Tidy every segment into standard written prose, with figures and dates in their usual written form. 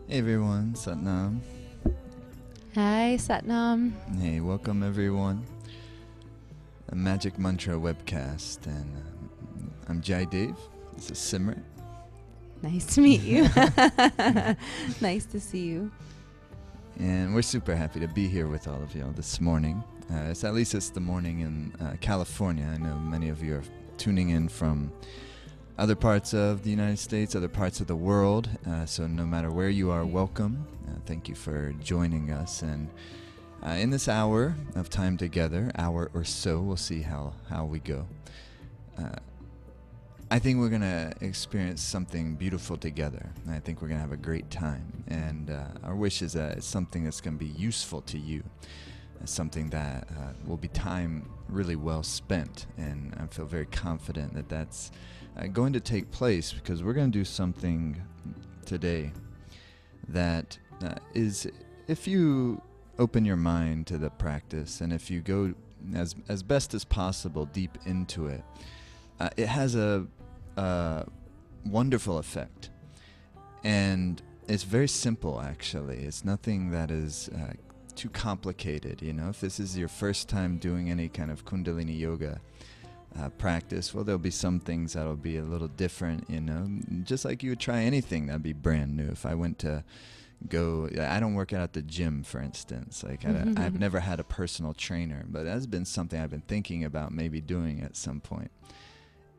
Hey everyone, Satnam. Hi, Satnam. Hey, welcome everyone. A Magic Mantra webcast, and I'm Jai Dev. This is Simrit. Nice to meet you. Nice to see you. And we're super happy to be here with all of you this morning. It's the morning in California. I know many of you are tuning in from other parts of the United States, other parts of the world. So no matter where you are, welcome. Thank you for joining us. And in this hour of time together, hour or so, we'll see how we go. I think we're going to experience something beautiful together. I think we're going to have a great time. And our wish is that it's something that's going to be useful to you. Something that will be time really well spent. And I feel very confident that that's going to take place, because we're going to do something today that is, if you open your mind to the practice and if you go as best as possible deep into it, it has a wonderful effect. And it's very simple, actually. It's nothing that is too complicated. You know, if this is your first time doing any kind of Kundalini yoga practice, well, there'll be some things that'll be a little different, you know, just like you would try anything that'd be brand new. If I went to I don't work out at the gym, for instance. Like I've never had a personal trainer, but that's been something I've been thinking about maybe doing at some point.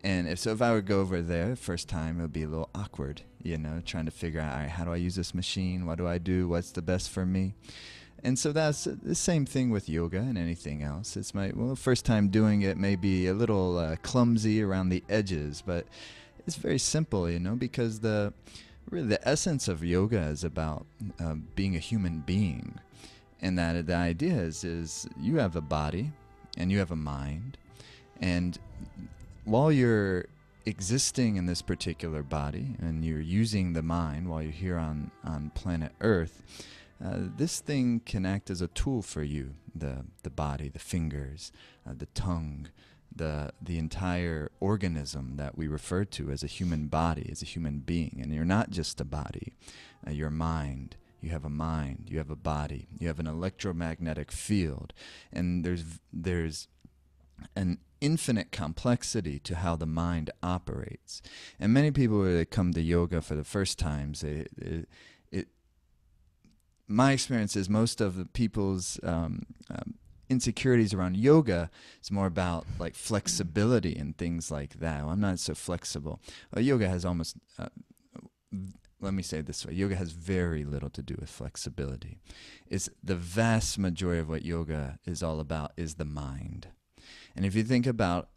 And if I would go over there first time, it would be a little awkward, you know, trying to figure out, all right, how do I use this machine? What do I do? What's the best for me? And so that's the same thing with yoga and anything else. It's first time doing it may be a little clumsy around the edges, but it's very simple, you know, because really the essence of yoga is about being a human being. And that the idea is you have a body and you have a mind. And while you're existing in this particular body and you're using the mind while you're here on planet Earth, this thing can act as a tool for you, the body, the fingers, the tongue, the entire organism that we refer to as a human body, as a human being. And you're not just a body, you're a mind. You have a mind, you have a body, you have an electromagnetic field, and there's an infinite complexity to how the mind operates. And many people, when they come to yoga for the first times, my experience is most of the people's insecurities around yoga is more about like flexibility and things like that. Well, I'm not so flexible. Yoga has almost, let me say it this way, yoga has very little to do with flexibility. It's the vast majority of what yoga is all about is the mind. And if you think about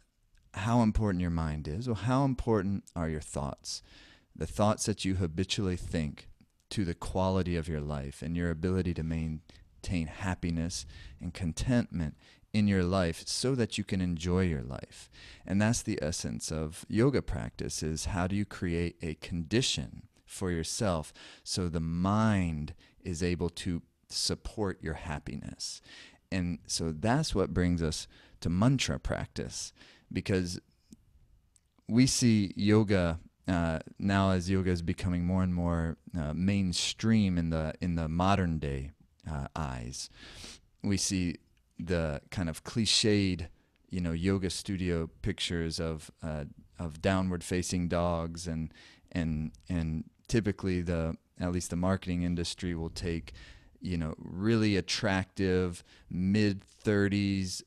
how important your mind is, well, how important are your thoughts? The thoughts that you habitually think to the quality of your life and your ability to maintain happiness and contentment in your life so that you can enjoy your life. And that's the essence of yoga practice, is how do you create a condition for yourself so the mind is able to support your happiness. And so that's what brings us to mantra practice, because we see yoga now, as yoga is becoming more and more mainstream in the modern day eyes. We see the kind of cliched, you know, yoga studio pictures of downward facing dogs, and typically at least the marketing industry will take, you know, really attractive mid-30s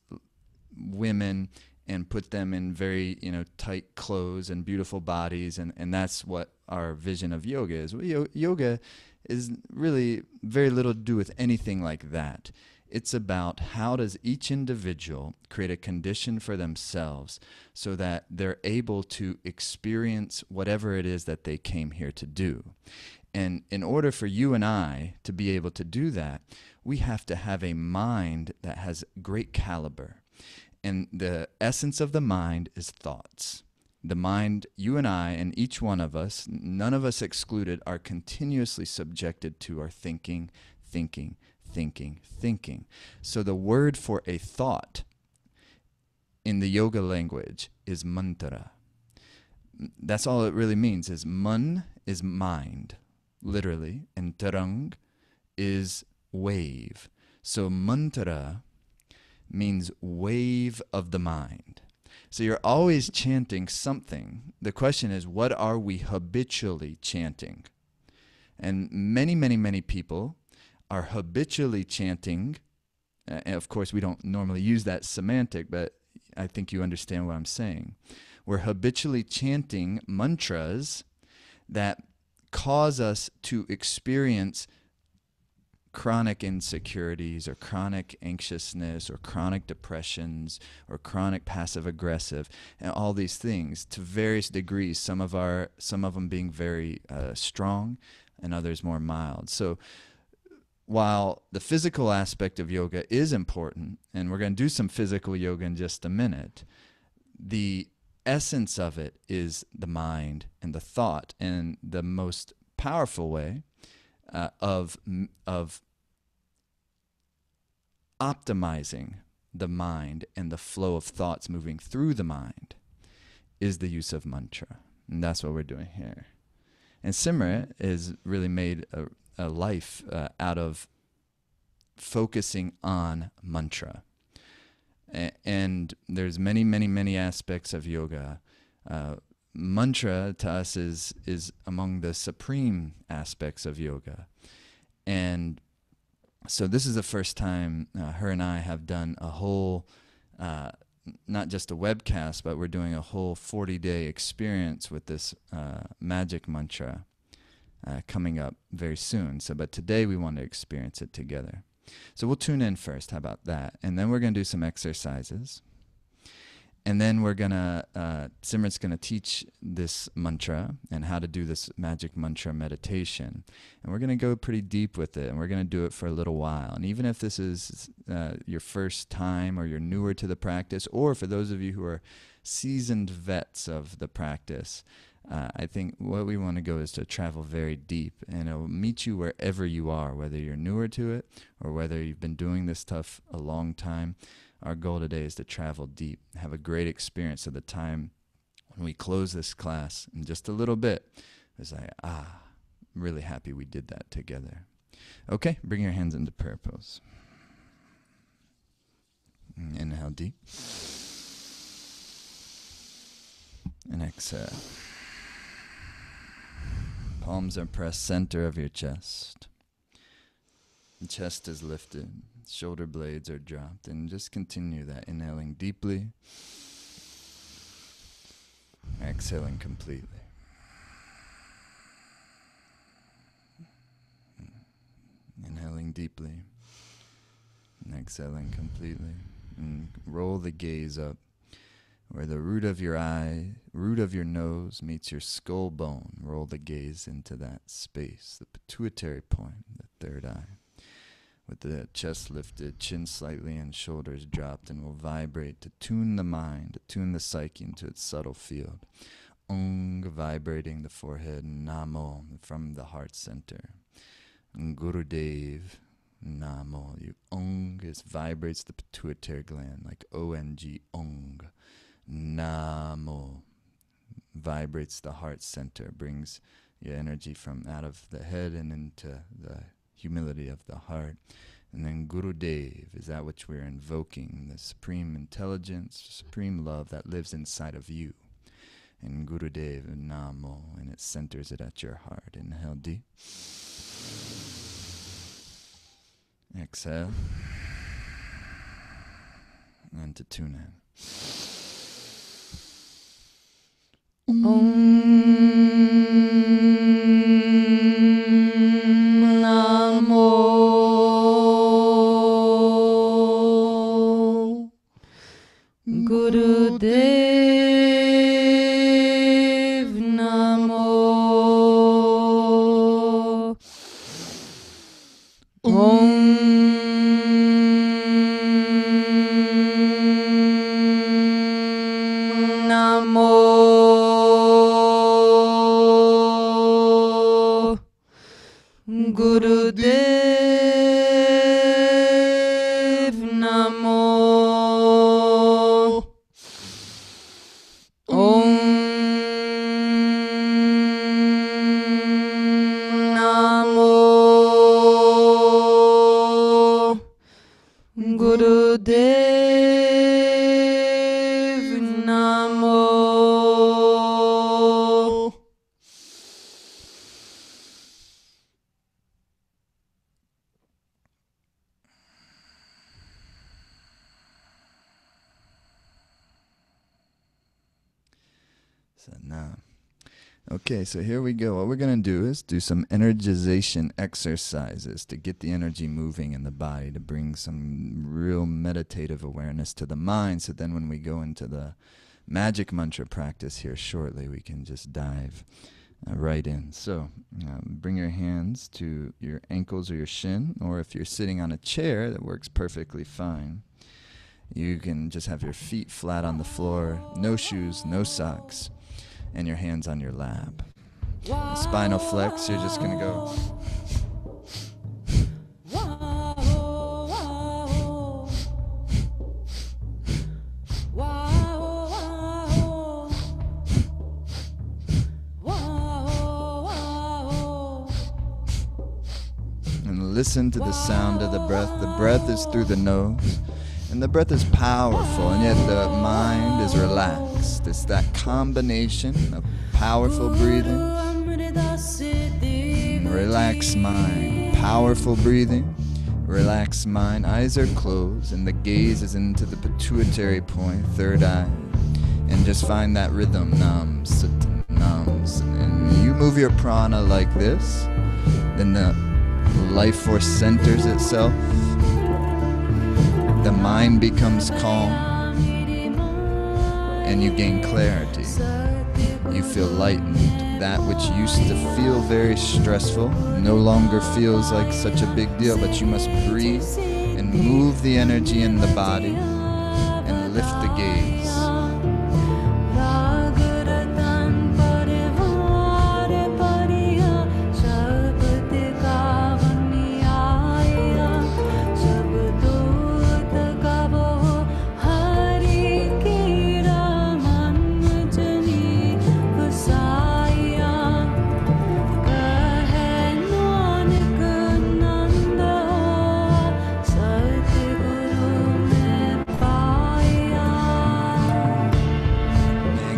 women and put them in very, you know, tight clothes and beautiful bodies, and that's what our vision of yoga is. Well, yoga is really very little to do with anything like that. It's about how does each individual create a condition for themselves so that they're able to experience whatever it is that they came here to do. And in order for you and I to be able to do that, we have to have a mind that has great caliber. And the essence of the mind is thoughts. The mind, you and I, and each one of us, none of us excluded, are continuously subjected to our thinking. So the word for a thought in the yoga language is mantra. That's all it really means, is man is mind, literally, and tarang is wave. So mantra means wave of the mind. So you're always chanting something. The question is, what are we habitually chanting? And many, many, many people are habitually chanting. And of course, we don't normally use that semantic, but I think you understand what I'm saying. We're habitually chanting mantras that cause us to experience chronic insecurities or chronic anxiousness or chronic depressions or chronic passive aggressive and all these things to various degrees, some of them being very strong and others more mild. So while the physical aspect of yoga is important, and we're going to do some physical yoga in just a minute, the essence of it is the mind and the thought, and the most powerful way of optimizing the mind and the flow of thoughts moving through the mind is the use of mantra. And that's what we're doing here. And Simrit is really made a life out of focusing on mantra. And there's many, many, many aspects of yoga. Mantra to us is among the supreme aspects of yoga. And so this is the first time her and I have done a whole, not just a webcast, but we're doing a whole 40-day experience with this magic mantra coming up very soon. So, but today we want to experience it together. So we'll tune in first. How about that? And then we're going to do some exercises. And then we're going to, Simrit's going to teach this mantra and how to do this magic mantra meditation. And we're going to go pretty deep with it, and we're going to do it for a little while. And even if this is your first time or you're newer to the practice, or for those of you who are seasoned vets of the practice, I think what we want to go is to travel very deep, and it'll meet you wherever you are, whether you're newer to it or whether you've been doing this stuff a long time. Our goal today is to travel deep, have a great experience of the time when we close this class in just a little bit. It's like, I'm really happy we did that together. Okay, bring your hands into prayer pose. Inhale deep. And exhale. Palms are pressed center of your chest. The chest is lifted. Shoulder blades are dropped. And just continue that, inhaling deeply. Exhaling completely. Inhaling deeply. And exhaling completely. And roll the gaze up, where the root of your eye, root of your nose meets your skull bone. Roll the gaze into that space, the pituitary point, the third eye. With the chest lifted, chin slightly, and shoulders dropped, and will vibrate to tune the mind, to tune the psyche into its subtle field. Ong, vibrating the forehead, Namo, from the heart center. Gurudev, Namo. You Ong vibrates the pituitary gland, like O-N-G, Ong. Namo vibrates the heart center, brings your energy from out of the head and into the humility of the heart. And then Gurudev is that which we're invoking, the supreme intelligence, supreme love that lives inside of you. And Gurudev, Namo, and it centers it at your heart. Inhale deep. Exhale. And to tune in. Namo Gurudev Namo Namo Gurudev Namo Om Sanam. Okay, so here we go. What we're going to do is do some energization exercises to get the energy moving in the body, to bring some real meditative awareness to the mind. So then when we go into the magic mantra practice here shortly, we can just dive right in. So bring your hands to your ankles or your shin, or if you're sitting on a chair, that works perfectly fine. You can just have your feet flat on the floor, no shoes, no socks, and your hands on your lap. The spinal flex, you're just going to go. And listen to the sound of the breath. The breath is through the nose. And the breath is powerful, and yet the mind is relaxed. It's that combination of powerful breathing, relaxed mind. Powerful breathing, relaxed mind. Eyes are closed, and the gaze is into the pituitary point, third eye. And just find that rhythm, nam, sat, nam. And you move your prana like this, then the life force centers itself. The mind becomes calm, and you gain clarity. You feel lightened. That which used to feel very stressful no longer feels like such a big deal, but you must breathe and move the energy in the body and lift the gaze.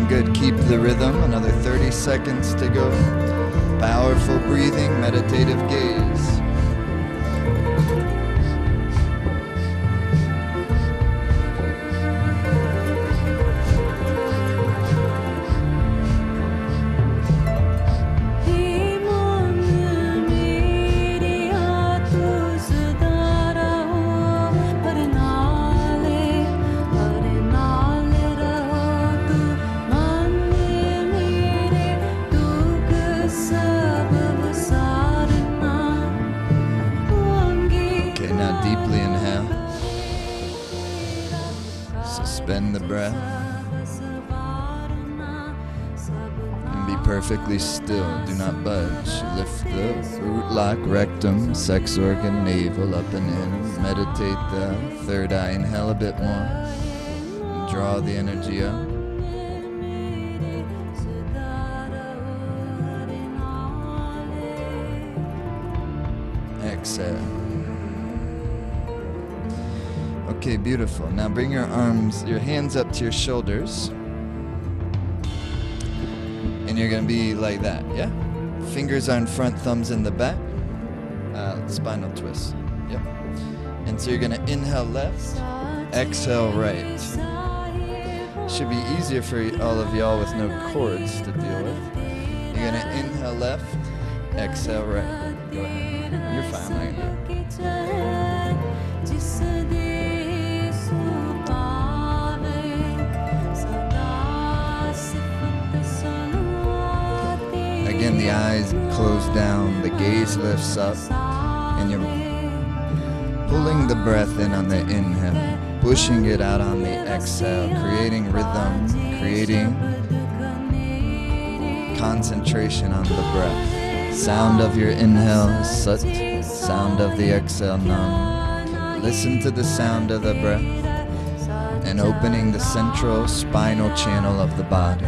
Good, keep the rhythm, another 30 seconds to go. Powerful breathing, meditative gaze. Suspend the breath and be perfectly still. Do not budge. Lift the root lock, rectum, sex organ, navel up and in. Meditate the third eye. Inhale a bit more. And draw the energy up. Exhale. Okay, beautiful. Now bring your arms, your hands up to your shoulders. And you're going to be like that, yeah? Fingers are in front, thumbs in the back. Spinal twist. Yep. And so you're going to inhale left, exhale right. Should be easier for all of y'all with no cords to deal with. You're going to inhale left, exhale right. Go ahead. You're fine. I'm not going to do it. Again, the eyes close down, the gaze lifts up, and you're pulling the breath in on the inhale, pushing it out on the exhale, creating rhythm, creating concentration on the breath. Sound of your inhale is sat, sound of the exhale nam. Listen to the sound of the breath and opening the central spinal channel of the body.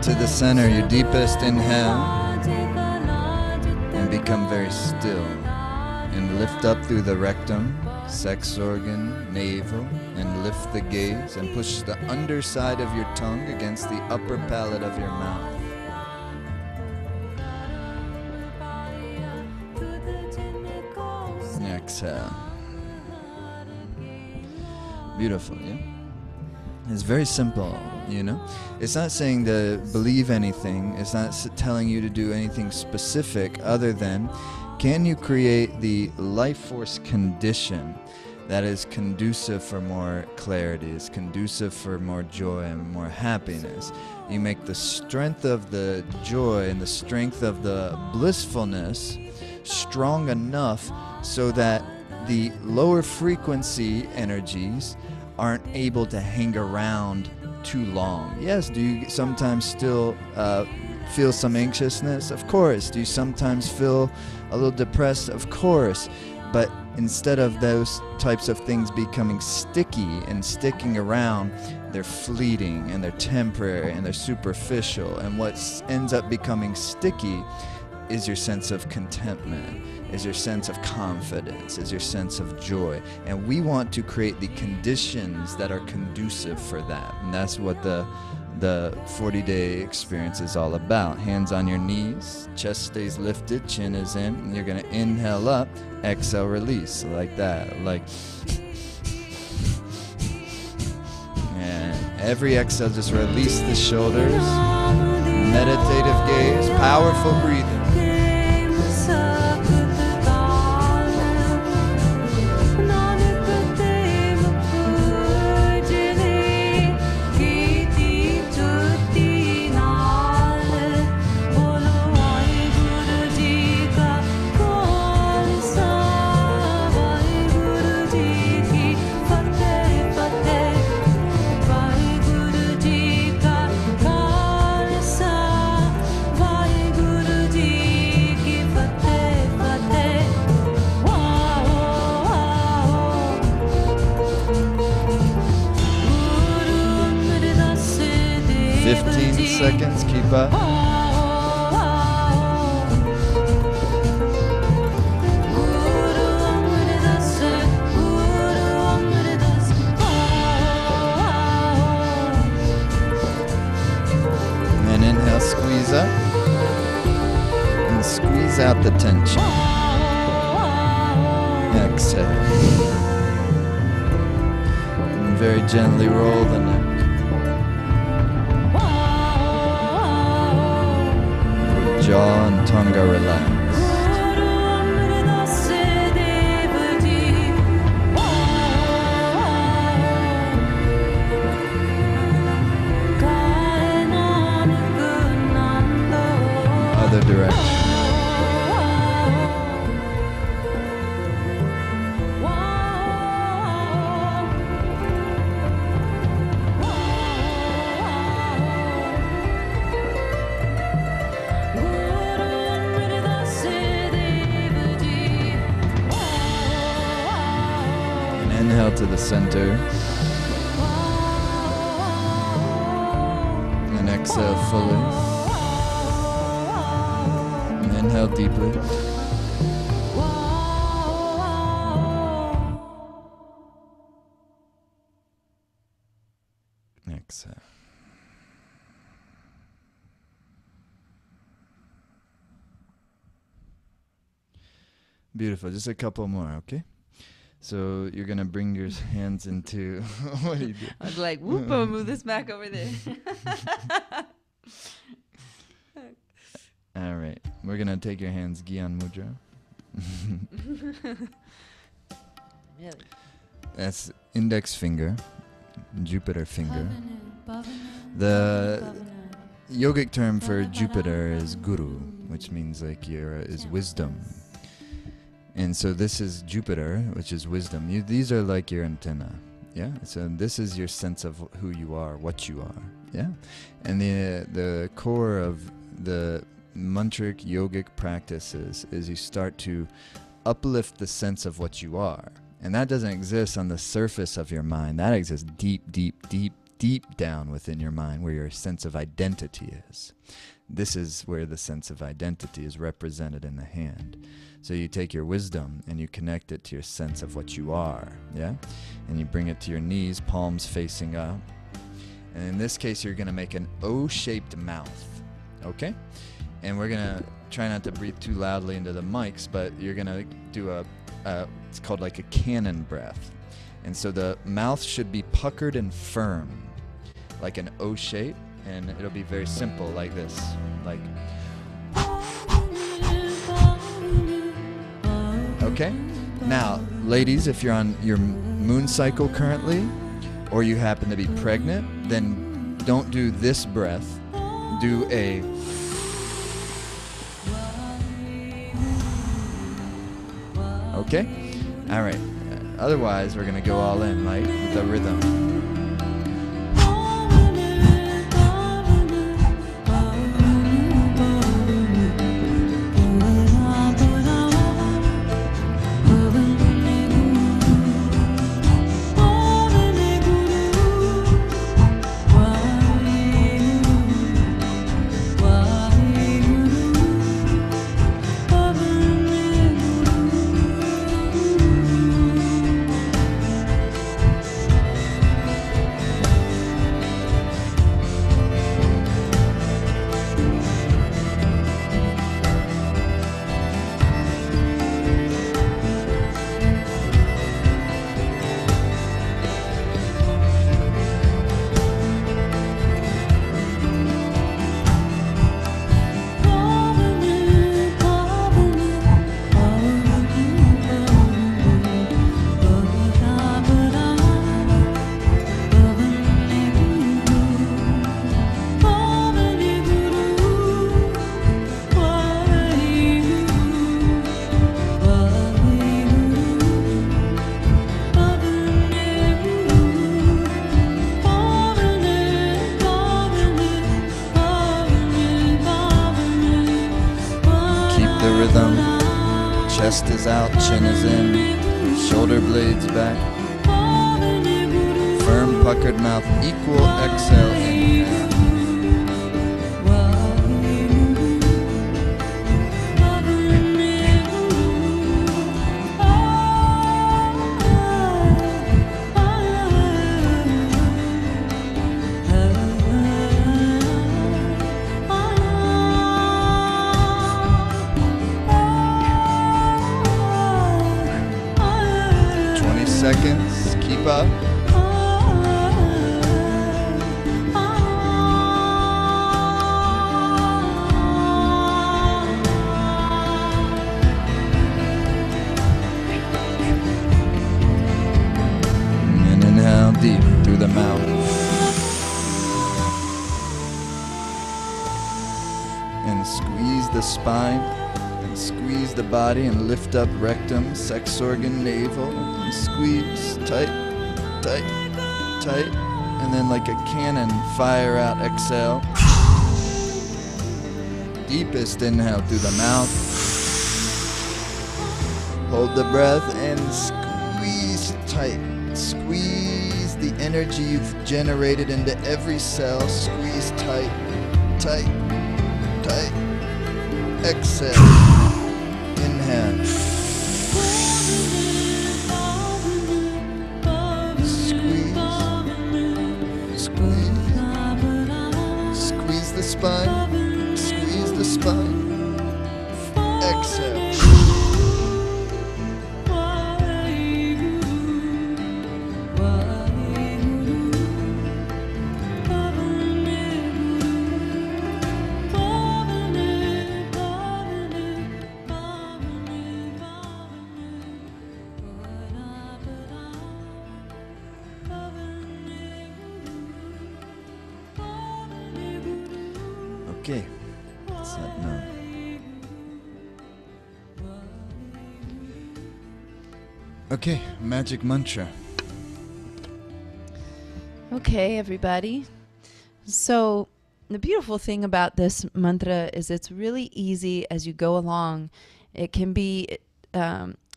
to the center, your deepest inhale, and become very still. And lift up through the rectum, sex organ, navel, and lift the gaze and push the underside of your tongue against the upper palate of your mouth. And exhale. Beautiful, yeah? It's very simple, you know? It's not saying to believe anything. It's not telling you to do anything specific other than, can you create the life force condition that is conducive for more clarity, is conducive for more joy and more happiness? You make the strength of the joy and the strength of the blissfulness strong enough so that the lower frequency energies aren't able to hang around too long. Yes, do you sometimes still feel some anxiousness? Of course. Do you sometimes feel a little depressed? Of course. But instead of those types of things becoming sticky and sticking around, they're fleeting and they're temporary and they're superficial. And what ends up becoming sticky is your sense of contentment, is your sense of confidence, is your sense of joy. And we want to create the conditions that are conducive for that. And that's what the 40-day experience is all about. Hands on your knees, chest stays lifted, chin is in, and you're going to inhale up, exhale, release, like that. Like, and every exhale, just release the shoulders. Meditative gaze, powerful breathing. Seconds, keep up. And inhale, squeeze up. And squeeze out the tension. Exhale. And very gently roll the neck. Jaw and tongue are relaxed. Other direction. Inhale to the center. And exhale fully. And inhale deeply. Exhale. Beautiful. Just a couple more, okay? So you're going to bring your hands into, what do you do? I was like, whoop, I'll move this back over there. All right. We're going to take your hands, Gyan Mudra. Really? That's index finger, Jupiter finger. The yogic term for Jupiter is Guru, which means like is wisdom. And so this is Jupiter, which is wisdom. These are like your antenna, yeah? So this is your sense of who you are, what you are, yeah? And the core of the mantric yogic practices is you start to uplift the sense of what you are. And that doesn't exist on the surface of your mind. That exists deep, deep, deep, deep down within your mind where your sense of identity is. This is where the sense of identity is represented in the hand. So you take your wisdom and you connect it to your sense of what you are, yeah? And you bring it to your knees, palms facing up. And in this case, you're going to make an O-shaped mouth, okay? And we're going to try not to breathe too loudly into the mics, but you're going to do it's called like a cannon breath. And so the mouth should be puckered and firm, like an O shape, and it'll be very simple, like this, like. Okay? Now, ladies, if you're on your moon cycle currently, or you happen to be pregnant, then don't do this breath. Do a. Okay? All right. Otherwise, we're going to go all in, right, with the rhythm. Chest is out, chin is in, shoulder blades back. Firm puckered mouth, equal exhale, inhale. Seconds, keep up. And inhale deep through the mouth. And squeeze the spine. Squeeze the body and lift up rectum, sex organ, navel, and squeeze tight, tight, tight, and then like a cannon, fire out, exhale. Deepest inhale through the mouth. Hold the breath and squeeze tight. Squeeze the energy you've generated into every cell. Squeeze tight, tight, tight. Exhale. Inhale. Squeeze. Squeeze. Squeeze the spine. Squeeze the spine. Exhale. Okay, it's that now. Okay, magic mantra. Okay, everybody. So the beautiful thing about this mantra is it's really easy as you go along. It can be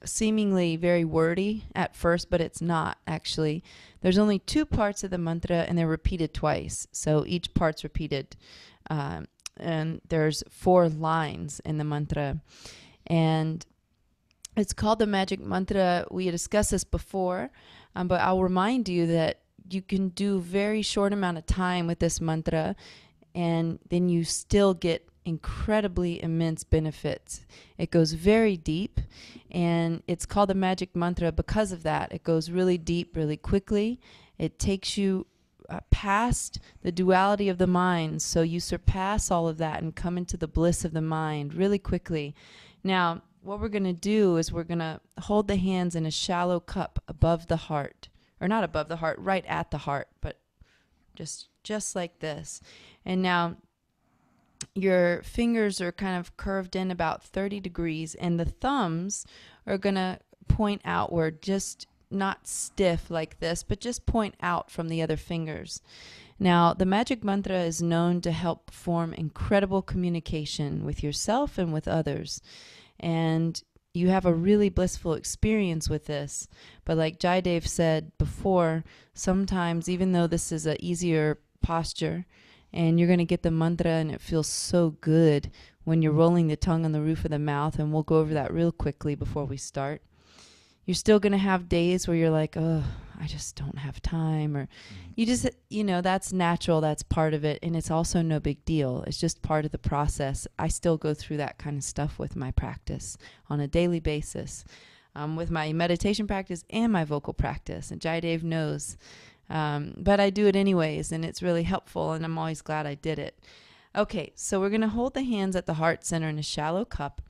seemingly very wordy at first, but it's not actually. There's only 2 parts of the mantra, and they're repeated twice. So each part's repeated. And there's 4 lines in the mantra. And it's called the magic mantra. We discussed this before, but I'll remind you that you can do very short amount of time with this mantra, and then you still get incredibly immense benefits. It goes very deep, and it's called the magic mantra because of that. It goes really deep, really quickly. It takes you past the duality of the mind, so you surpass all of that and come into the bliss of the mind really quickly. Now, what we're going to do is we're going to hold the hands in a shallow cup above the heart, or not above the heart, right at the heart, but just like this. And now your fingers are kind of curved in about 30 degrees, and the thumbs are going to point outward, just not stiff like this, but just point out from the other fingers. Now, the magic mantra is known to help form incredible communication with yourself and with others. And you have a really blissful experience with this. But like Jaidev said before, sometimes, even though this is an easier posture, and you're going to get the mantra and it feels so good when you're rolling the tongue on the roof of the mouth, and we'll go over that real quickly before we start. You're still going to have days where you're like, oh, I just don't have time, or you just, that's natural. That's part of it. And it's also no big deal. It's just part of the process. I still go through that kind of stuff with my practice on a daily basis, with my meditation practice and my vocal practice. And Jaidev knows. But I do it anyways, and it's really helpful, and I'm always glad I did it. Okay, so we're going to hold the hands at the heart center in a shallow cup.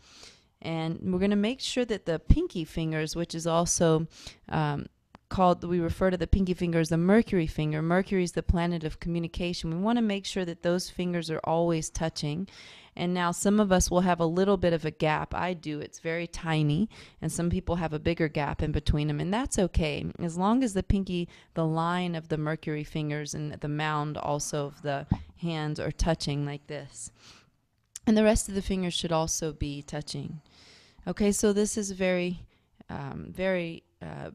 And we're going to make sure that the pinky fingers, which is also we refer to the pinky finger as the Mercury finger. Mercury is the planet of communication. We want to make sure that those fingers are always touching. And now some of us will have a little bit of a gap. I do. It's very tiny. And some people have a bigger gap in between them. And that's okay. As long as the line of the Mercury fingers and the mound also of the hands are touching like this. And the rest of the fingers should also be touching. Okay, so this is a very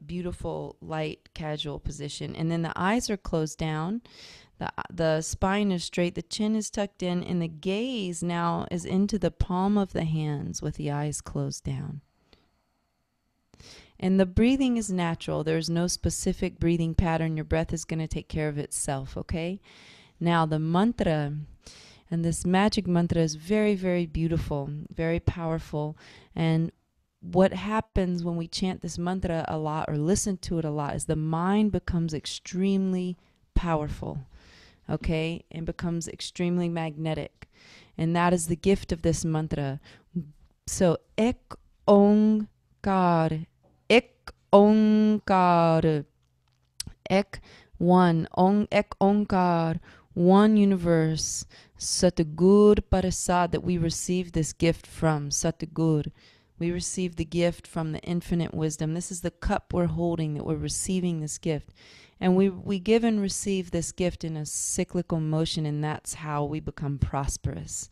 beautiful, light, casual position. And then the eyes are closed down. The spine is straight. The chin is tucked in. And the gaze now is into the palm of the hands with the eyes closed down. And the breathing is natural. There's no specific breathing pattern. Your breath is going to take care of itself, okay? Now, the mantra... And this magic mantra is very, very beautiful, very powerful. And what happens when we chant this mantra a lot or listen to it a lot is the mind becomes extremely powerful, okay? And becomes extremely magnetic. And that is the gift of this mantra. So, Ek Onkar, Ek Onkar, Ek one, Ek Onkar, one universe, Satgur Parasad, that we receive this gift from, Satgur. We receive the gift from the infinite wisdom. This is the cup we're holding, that we're receiving this gift. And we give and receive this gift in a cyclical motion, and that's how we become prosperous.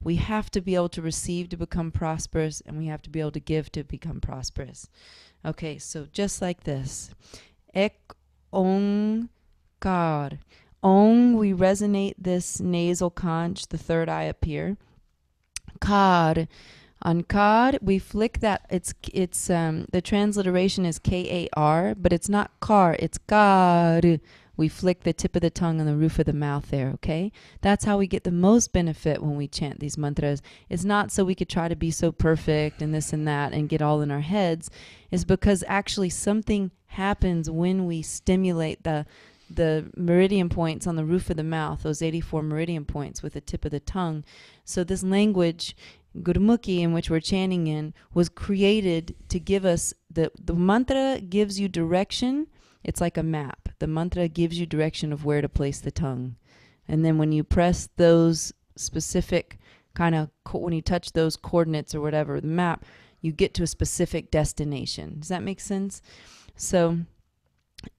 We have to be able to receive to become prosperous, and we have to be able to give to become prosperous. Okay, so just like this. Ek Onkar. Ong, we resonate this nasal conch, the third eye up here. Kar. On kar, we flick that. It's the transliteration is K-A-R, but it's not kar, it's kar. We flick the tip of the tongue on the roof of the mouth there, okay? That's how we get the most benefit when we chant these mantras. It's not so we could try to be so perfect and this and that and get all in our heads. It's because actually something happens when we stimulate the meridian points on the roof of the mouth, those 84 meridian points with the tip of the tongue. So this language, Gurmukhi, in which we're chanting in, was created to give us, the mantra gives you direction. It's like a map. The mantra gives you direction of where to place the tongue. And then when you press those specific when you touch those coordinates or whatever, the map, you get to a specific destination. Does that make sense? So,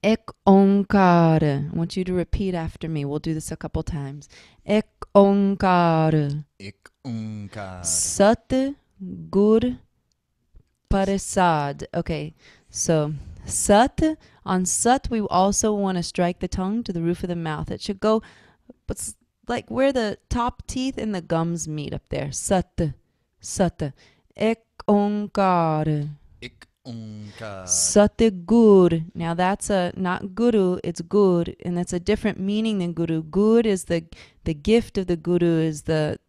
Ek Onkar. I want you to repeat after me. We'll do this a couple times. Ek Onkar. Ik Onkar. Sat Gur Parasad. Okay, so sat. On sat, we also want to strike the tongue to the roof of the mouth. It should go, but like where the top teeth and the gums meet up there. Sat, sat. Ek onkar. Ik onkar. Satgur. Now that's a not guru, it's good, and that's a different meaning than guru. Good is the gift of the guru, is the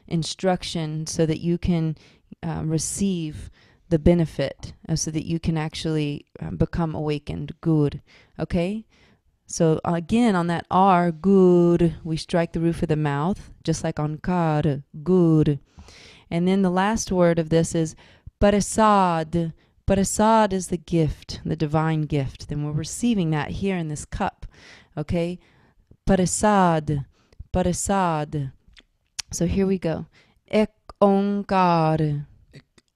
instruction so that you can receive the benefit, so that you can actually become awakened. Good. Okay? So again, on that R, good, we strike the roof of the mouth, just like on kar, good. And then the last word of this is parasad. Parasad is the gift, the divine gift. Then we're receiving that here in this cup. Okay? Parasad. Parasad. So here we go. Ek onkar.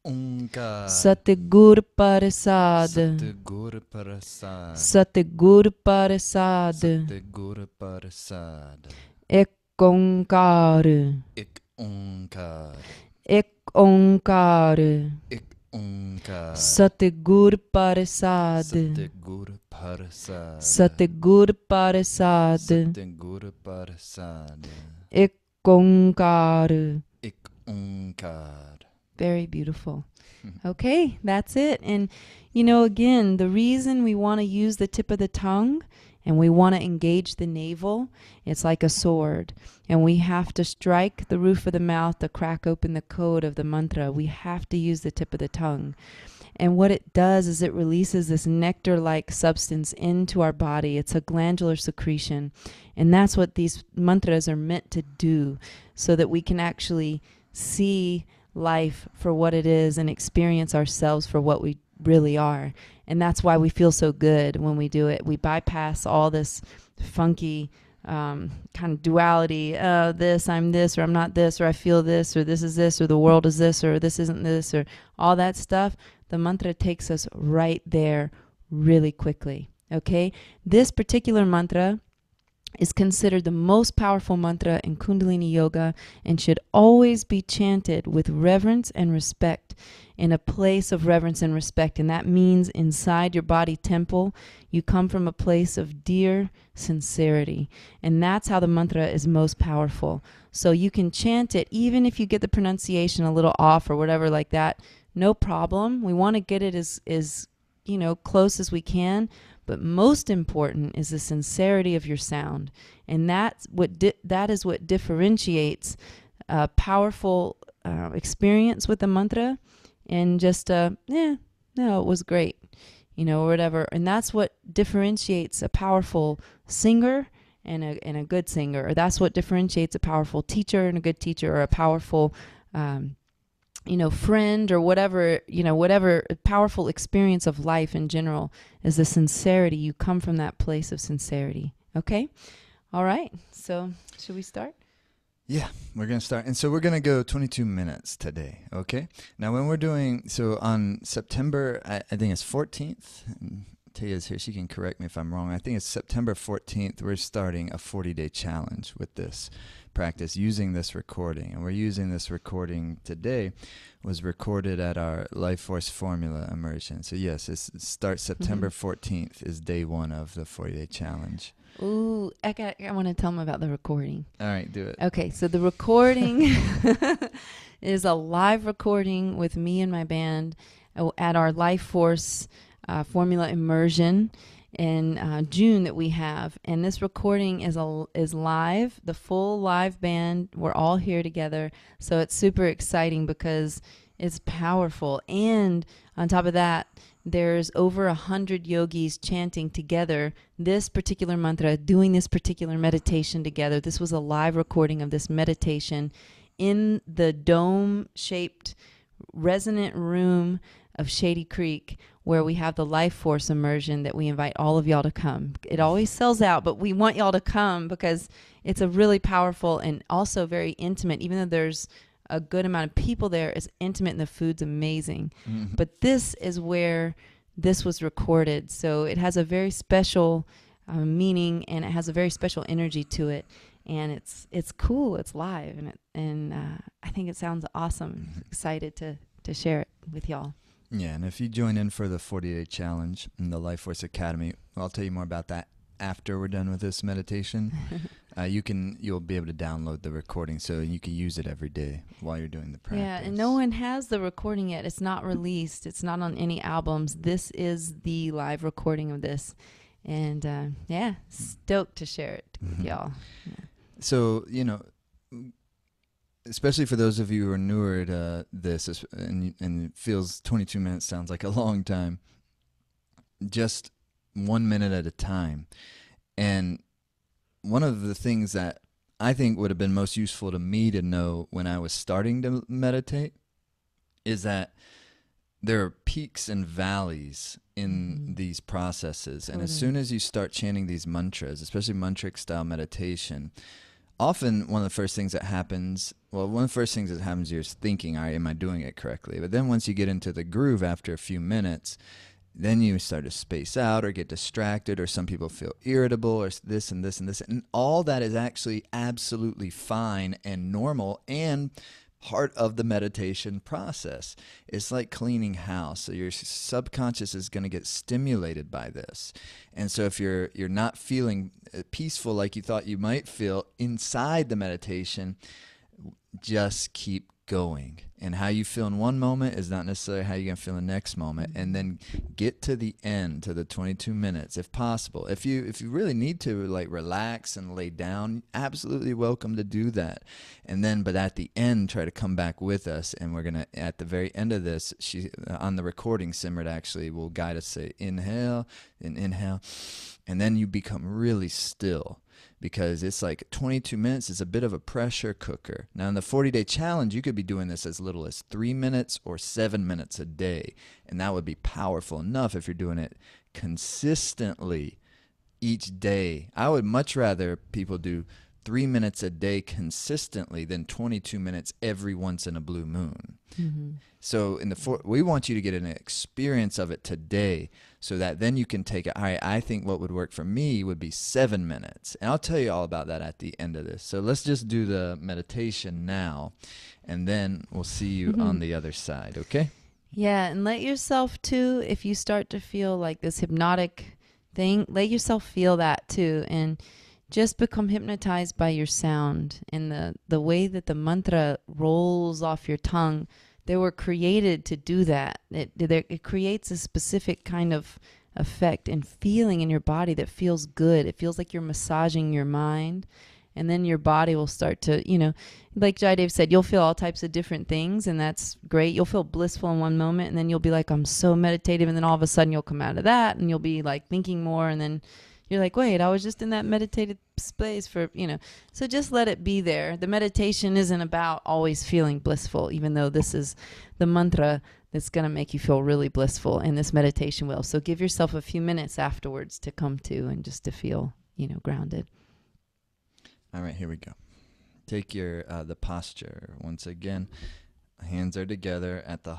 Onkar. Satgur Parasad. Satgur Parasad. Satgur Parasad. Satgur Parasad. Ek onkar. Ik onkar. Ek onkar. Ik onkar. Satgur Parasad. Satgur Parasad. Satgur Parasad. Satgur Parasad. Ek onkar. Ik onkar. Very beautiful. Okay, that's it. And, you know, again, the reason we want to use the tip of the tongue and we want to engage the navel, it's like a sword. And we have to strike the roof of the mouth to crack open the code of the mantra. We have to use the tip of the tongue. And what it does is it releases this nectar-like substance into our body. It's a glandular secretion. And that's what these mantras are meant to do, so that we can actually see life for what it is and experience ourselves for what we really are. And that's why we feel so good when we do it. We bypass all this funky kind of duality. This, I'm this, or I'm not this, or I feel this, or this is this, or the world is this, or this isn't this, or all that stuff. The mantra takes us right there really quickly. Okay? This particular mantra is considered the most powerful mantra in Kundalini Yoga and should always be chanted with reverence and respect, in a place of reverence and respect. And that means inside your body temple, you come from a place of dear sincerity. And that's how the mantra is most powerful. So you can chant it even if you get the pronunciation a little off or whatever like that. No problem. We want to get it as close as we can. But most important is the sincerity of your sound. And that is what differentiates a powerful experience with the mantra and just, it was great, or whatever. And that's what differentiates a powerful singer and a good singer. Or that's what differentiates a powerful teacher and a good teacher, or a powerful friend, or whatever powerful experience of life in general is the sincerity. You come from that place of sincerity. Okay? All right. So should we start? Yeah, we're going to start. And so we're going to go 22 minutes today. Okay? Now when we're doing, so on September, I think it's 14th, and Taya's here, she can correct me if I'm wrong. I think it's September 14th, we're starting a 40-day challenge with this practice using this recording. And we're using this recording today, was recorded at our Life Force Formula immersion. So yes, it starts September 14th is day one of the 40-day challenge. Ooh, I want to tell them about the recording. All right, do it. Okay, so the recording is a live recording with me and my band at our Life Force Formula immersion in June that we have. And this recording is live, the full live band. We're all here together. So it's super exciting because it's powerful. And on top of that, there's over 100 yogis chanting together this particular mantra, doing this particular meditation together. This was a live recording of this meditation in the dome-shaped resonant room of Shady Creek, where we have the Life Force immersion that we invite all of y'all to come. It always sells out, but we want y'all to come because it's a really powerful and also very intimate. Even though there's a good amount of people there, it's intimate and the food's amazing. Mm-hmm. But this is where this was recorded. So it has a very special meaning, and it has a very special energy to it. And it's cool. It's live, and I think it sounds awesome. Excited to share it with y'all. Yeah, and if you join in for the 40-day challenge in the Life Force Academy, I'll tell you more about that after we're done with this meditation. You'll be able to download the recording so you can use it every day while you're doing the practice. Yeah, and no one has the recording yet. It's not released. It's not on any albums. This is the live recording of this. And stoked to share it with y'all. Yeah. So, especially for those of you who are newer to this, and it feels 22 minutes sounds like a long time, just 1 minute at a time. And one of the things that I think would have been most useful to me to know when I was starting to meditate is that there are peaks and valleys in these processes. And as soon as you start chanting these mantras, especially mantric style meditation, often one of the first things that happens, you're thinking, all right, am I doing it correctly? But then once you get into the groove after a few minutes, then you start to space out or get distracted, or some people feel irritable, or this and this and this. And all that is actually absolutely fine and normal and part of the meditation process. It's like cleaning house. So your subconscious is going to get stimulated by this. And so if you're not feeling peaceful like you thought you might feel inside the meditation, just keep going. And how you feel in one moment is not necessarily how you're going to feel in the next moment. And then get to the end, to the 22 minutes, if possible. If you really need to relax and lay down, absolutely welcome to do that. And then, but at the end, try to come back with us. And we're going to, at the very end of this, on the recording, Simrat actually will guide us, say, inhale, and inhale. And then you become really still. Because it's like 22 minutes is a bit of a pressure cooker. Now, in the 40-day challenge, you could be doing this as little as 3 minutes or 7 minutes a day. And that would be powerful enough if you're doing it consistently each day. I would much rather people do 3 minutes a day consistently than 22 minutes every once in a blue moon. Mm-hmm. So we want you to get an experience of it today, so that then you can take it. All right, I think what would work for me would be 7 minutes. And I'll tell you all about that at the end of this. So let's just do the meditation now, and then we'll see you on the other side, okay? Yeah, and let yourself too, if you start to feel like this hypnotic thing, let yourself feel that too. And just become hypnotized by your sound and the way that the mantra rolls off your tongue. They were created to do that. It creates a specific kind of effect and feeling in your body that feels good. It feels like you're massaging your mind, and then your body will start to, like Jaidev said, you'll feel all types of different things, and that's great. You'll feel blissful in one moment, and then you'll be like, I'm so meditative, and then all of a sudden you'll come out of that, and you'll be like thinking more, and then you're like, wait, I was just in that meditative space for, So just let it be there. The meditation isn't about always feeling blissful, even though this is the mantra that's going to make you feel really blissful, and this meditation will. So give yourself a few minutes afterwards to come to and just to feel, grounded. All right, here we go. Take your the posture once again. Hands are together at the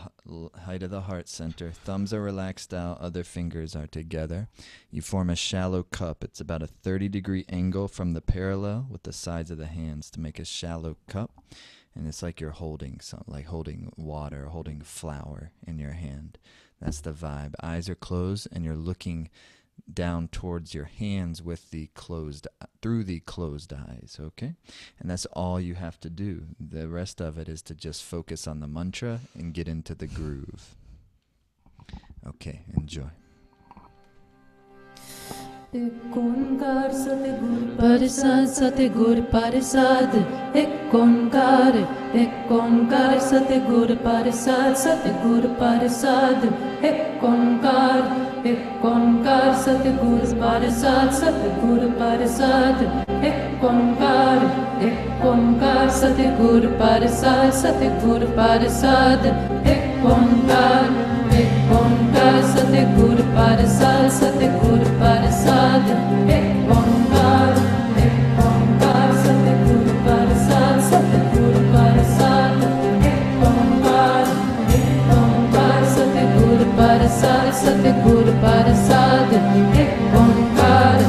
height of the heart center. Thumbs are relaxed out. Other fingers are together. You form a shallow cup. It's about a 30-degree angle from the parallel with the sides of the hands to make a shallow cup. And it's like you're holding something, like holding water, holding flour in your hand. That's the vibe. Eyes are closed, and you're looking down towards your hands with through the closed eyes, okay? And that's all you have to do. The rest of it is to just focus on the mantra and get into the groove. Okay, enjoy. एक ओंकार सतगुर प्रसाद सतगुर प्रसाद एक ओंकार सतगुर प्रसाद सतगुर प्रसाद एक ओंकार सतगुर प्रसाद सतगुर प्रसाद एक ओंकार सतगुर प्रसाद सतगुर प्रसाद एक ओंकार सतगुर प्रसाद सतगुर प्रसाद एक ओंकार सतगुर प्रसाद सतगुर प्रसाद एक ओंकार सतगुर प्रसाद सतगुर प्रसाद एक ओंकार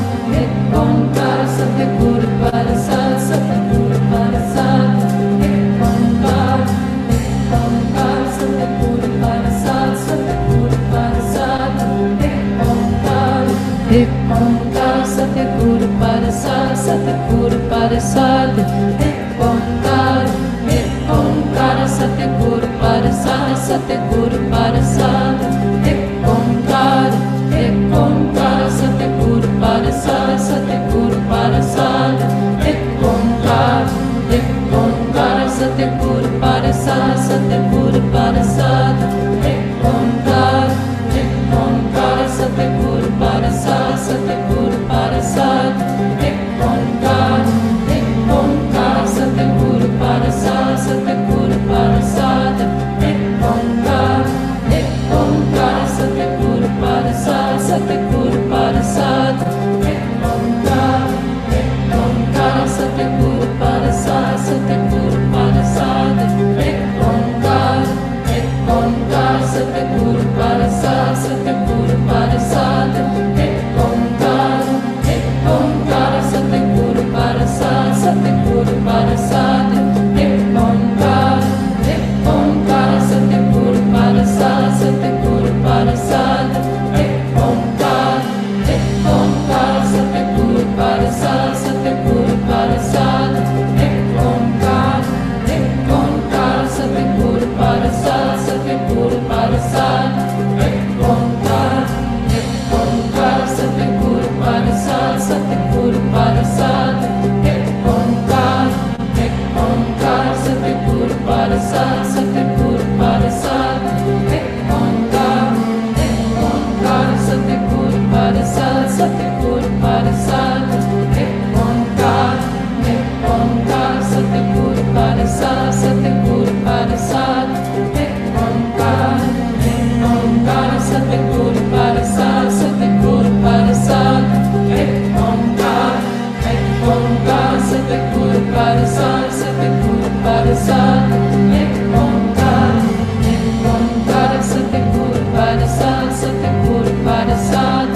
सतगुर प्रसाद सतगुर प्रसाद एक ओंकार सतगुर प्रसाद सतगुर Parasad, Ek Onkar, Ek Onkar, Satguru Parasad, Satguru Parasad, Ek Onkar, Ek Onkar, Satguru Parasad, Satguru Parasad, Ek Onkar, Ek Onkar, Satguru Parasad, Satguru Parasad, Ek Onkar, Ek Onkar, Satguru Parasad, Satguru Parasad, Ek Onkar, Ek Onkar, Satguru Parasad, Satguru Parasad, Ek Onkar, Ek Onkar, Satguru Parasad, Satguru Parasad, Ek Onkar, Ek Onkar, Satguru Parasad, Satguru Parasad, Ek Onkar, Ek Onkar, Satguru Parasad, Satguru Parasad, Ek Onkar, Ek Onkar, Satguru Parasad, Satguru Parasad, Ek Onkar, Ek Onkar, Satguru Parasad, Satguru Parasad, Ek Onkar, Ek Onkar, Satguru Parasad, Satguru Parasad, Ek Onkar, Ek Onkar, Satguru Parasad, Satguru Parasad, Ek Onkar, Ek Onkar, Satguru Parasad, Satguru Parasad, Ek Onkar, Ek Onkar, Satguru Parasad, Satguru Parasad, Ek Onkar, Ek Onkar, Satguru Parasad, Satguru Parasad, Ek Onkar, Ek Onkar, Satguru Parasad, Satguru Parasad, Ek Onkar, Ek Onkar, Satguru Parasad, Satguru Parasad, Ek Onkar, Ek Onkar, Satguru Parasad, Satguru Parasad, Ek Onkar, Ek Onkar, Satguru Parasad, Satguru Parasad,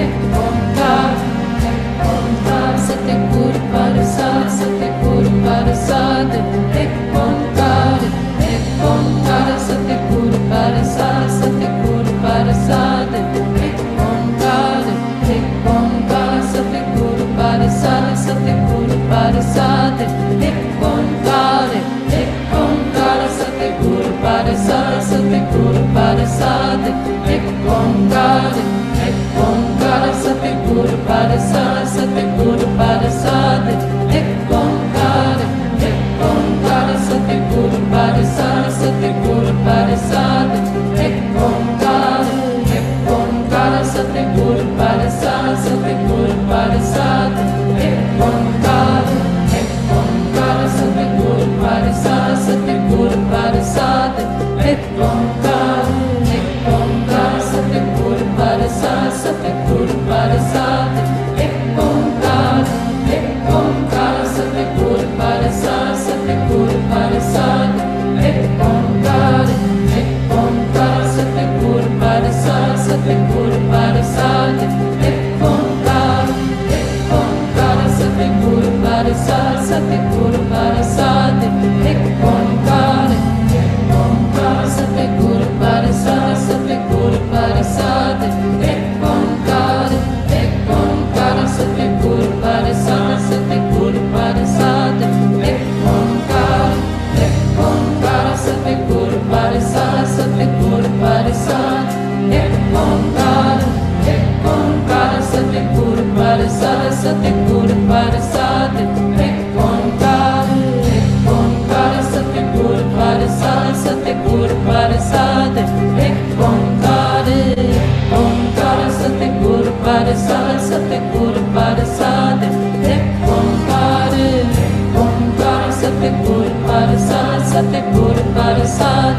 Ek Onkar, Ek Onkar, Satguru Parasad, Satguru Parasad, Ek Onkar, Ek Onkar, Satguru Parasad, Satguru Parasad, Ek Onkar, Ek Onkar, Satguru Parasad, Satguru Parasad, Ek Onkar, Ek Onkar, Satguru Parasad, Satguru Parasad, Ek Onkar, Ek Onkar, Satguru Parasad, Satguru Parasad, Ek Onkar, Ek Onkar, Satguru Parasad, Satguru Parasad, Ek Onkar, Ek Onkar, Satguru Parasad, Satguru Parasad, Ek Onkar, Ek Onkar, Satguru Parasad, Satguru Parasad, Ek Onkar, Ek Onkar, Satguru Parasad, Satguru Parasad, Ek Onkar, Ek Onkar, Satguru Parasad, Satguru Parasad, Ek Onkar, Ek Onkar, Satguru Parasad, Satguru Parasad, Ek Onkar, Ek Onkar, Satguru Parasad, Satguru Parasad, Ek Onkar, Ek Onkar, Satguru Parasad, Satguru Parasad, Ek Onkar, Ek Onkar, Satguru Parasad, Satguru Parasad, Ek Onkar, Ek Onkar, Satguru Parasad, Satguru Parasad, Ek Onkar, Ek Onkar, Satguru Parasad, Satguru Parasad, Ek Onkar, Ek Onkar, Satguru Parasad, Satguru Parasad, Ek Onkar, Ek Onkar, Satguru Parasad, Satguru Parasad, Ek Onkar, Ek Onkar, Satguru Parasad, Satguru Parasad,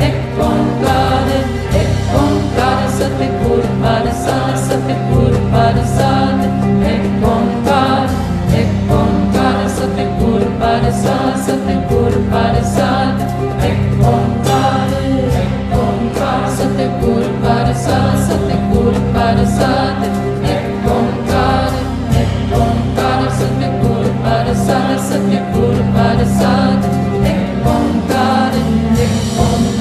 Ek Onkar, Ek Onkar, Satguru Parasad, Satguru Parasad, Ek Onkar, Ek Onkar, Satguru Parasad, Satguru Parasad, Ek Onkar, Ek Onkar, Satguru Parasad, Satguru Parasad, Ek Onkar, Ek Onkar, Satguru Parasad, Satguru Parasad, Ek Onkar, Ek Onkar,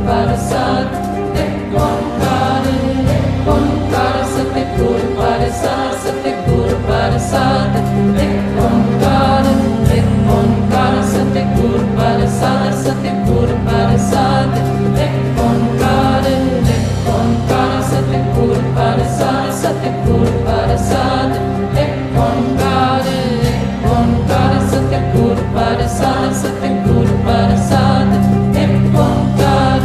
Parasad, Ek Onkara, Ek Onkara Satguru Parasad, Satguru Parasad, Ek Onkara, Ek Onkara Satguru Parasad, Satguru Parasad, Ek Onkara, Ek Onkara Satguru Parasad, Satguru Parasad, Ek Onkara, Ek Onkara Satguru Parasad, Satguru Parasad, Ek Onkara,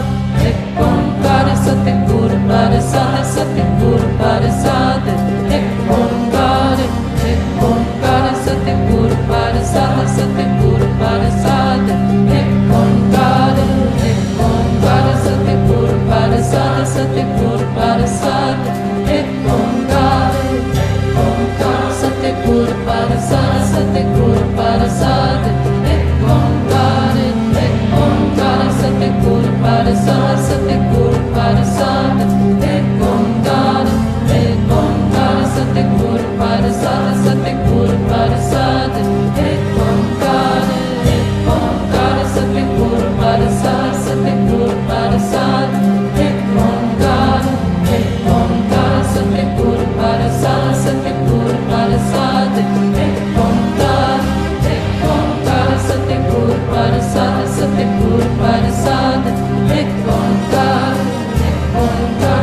Ek Onkara Satguru Parasad, Satguru Parasad, Ek Onkara, Ek Onkara Satguru Parasad, Satguru Parasad, Ek Onkara, Ek Onkara Satguru Parasad, Satguru Parasad, Ek Onkara, Ek Onkara Satguru Parasad, Satguru Parasad, Ek Onkara, Ek Onkara Satguru Parasad, Satguru Parasad, Ek Onkara, Ek Onkara Satguru Parasad, Satguru Parasad, Ek Onkara, Ek Onkara Satguru Parasad, Satguru Parasad, Ek Onkara, Ek Onkara Satguru Parasad, Satguru Parasad, Ek Onkara, Ek Onkara Satguru Parasad, Satguru Parasad, Ek Onkara, Ek Onkara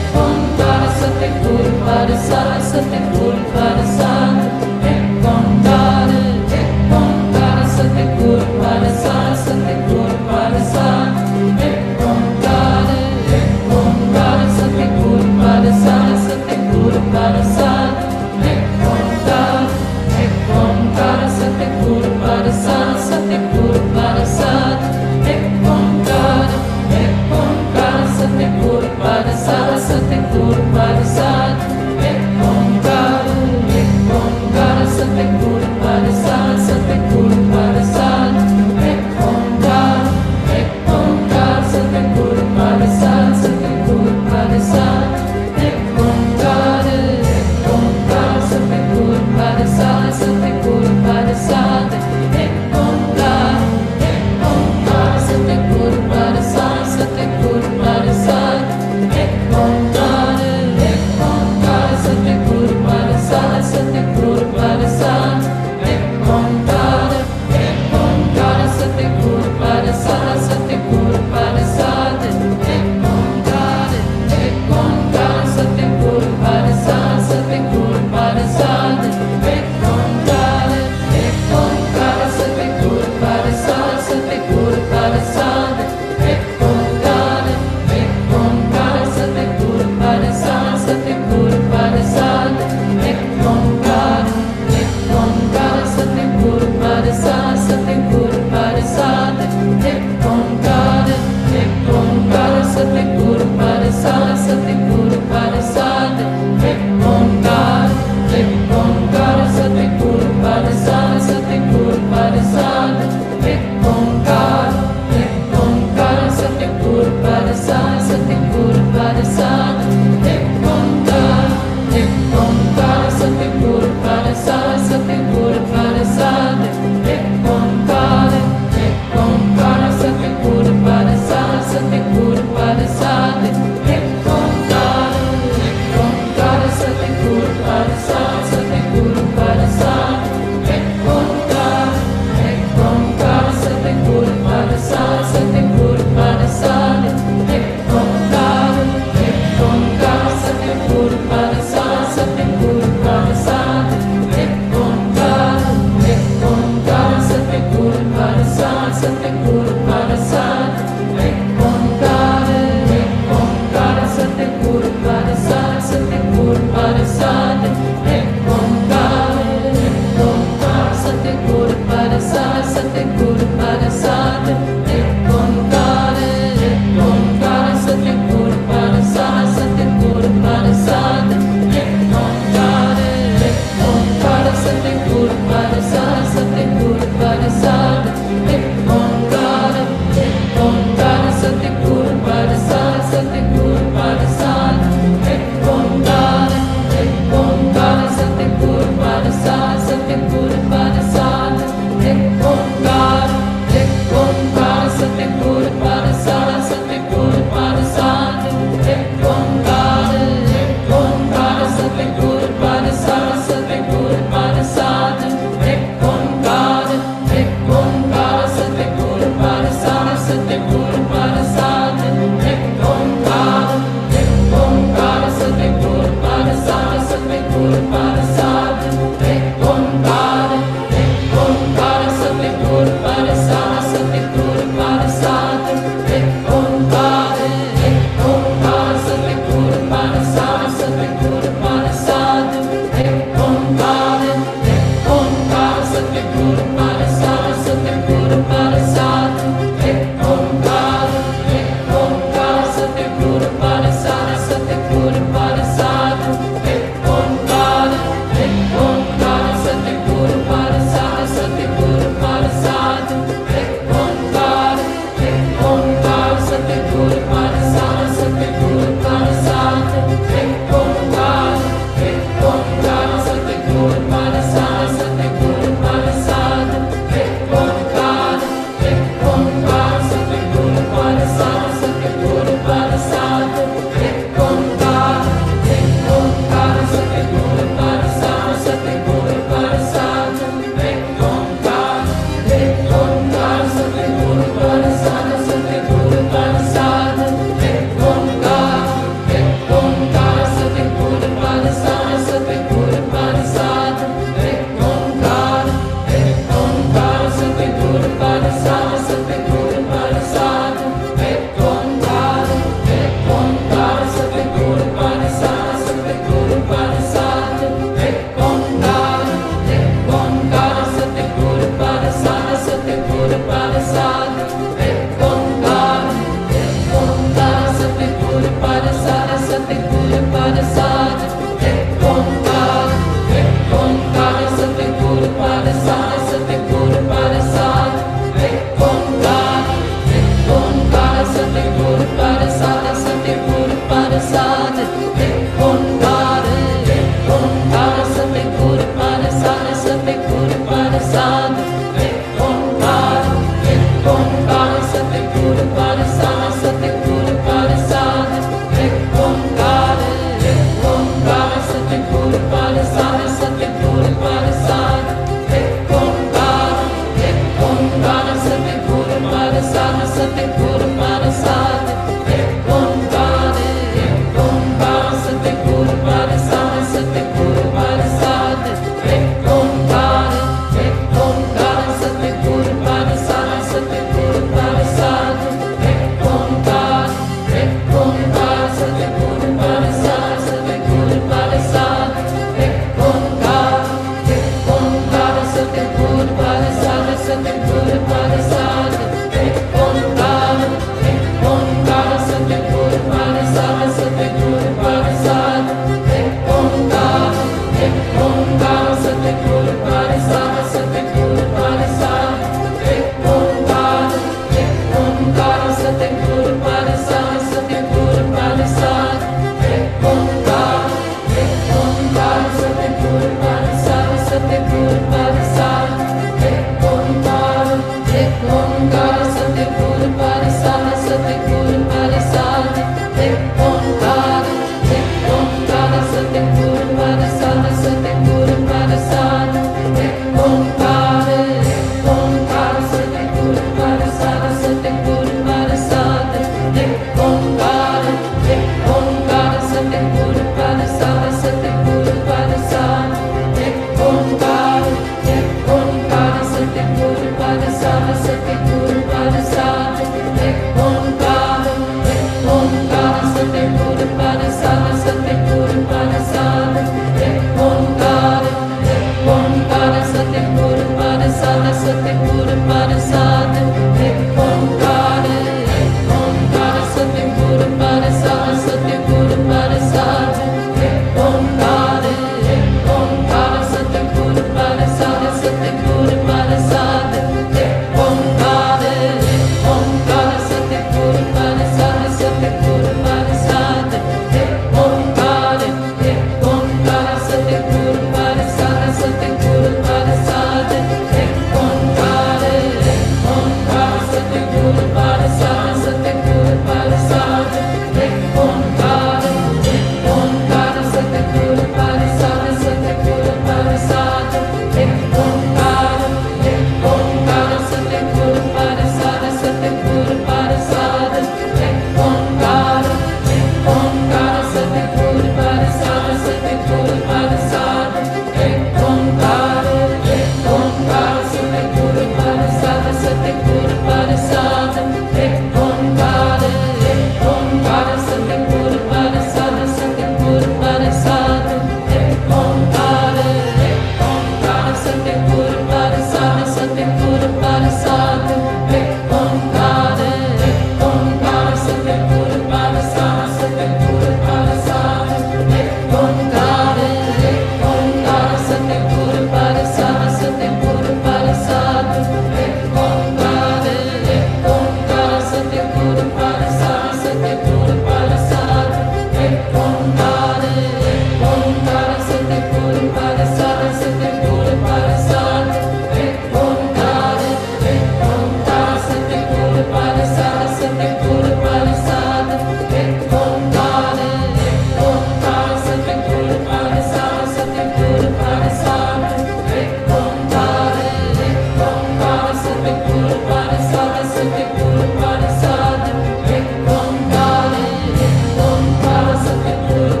Guru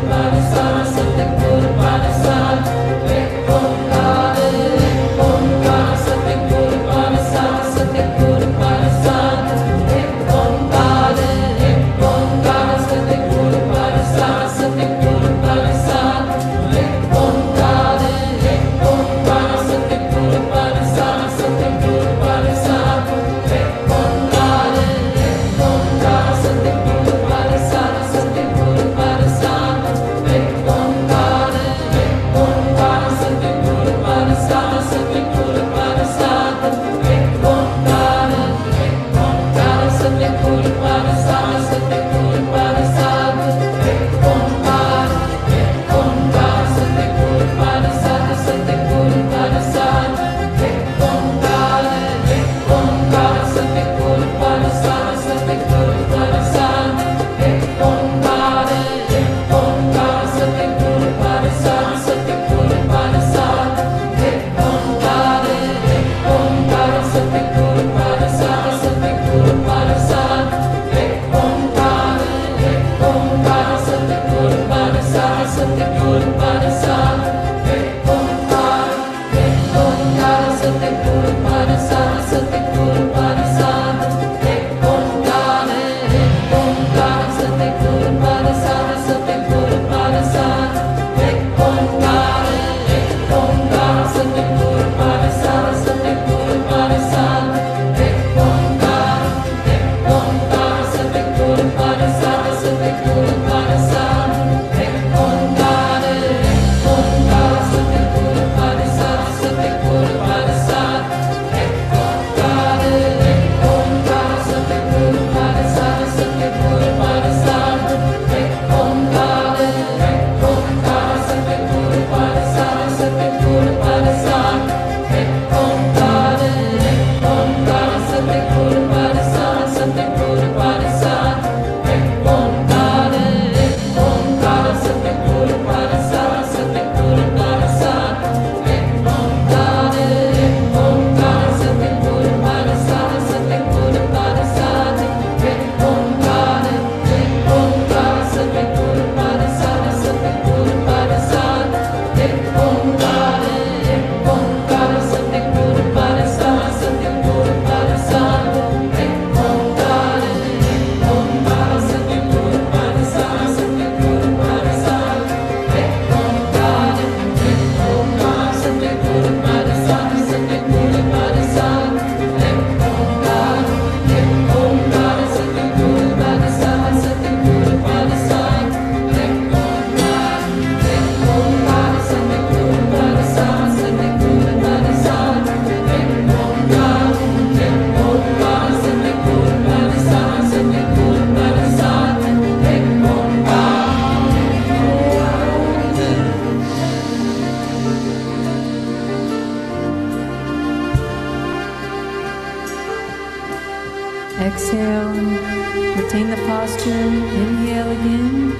on. Retain the posture. Inhale again.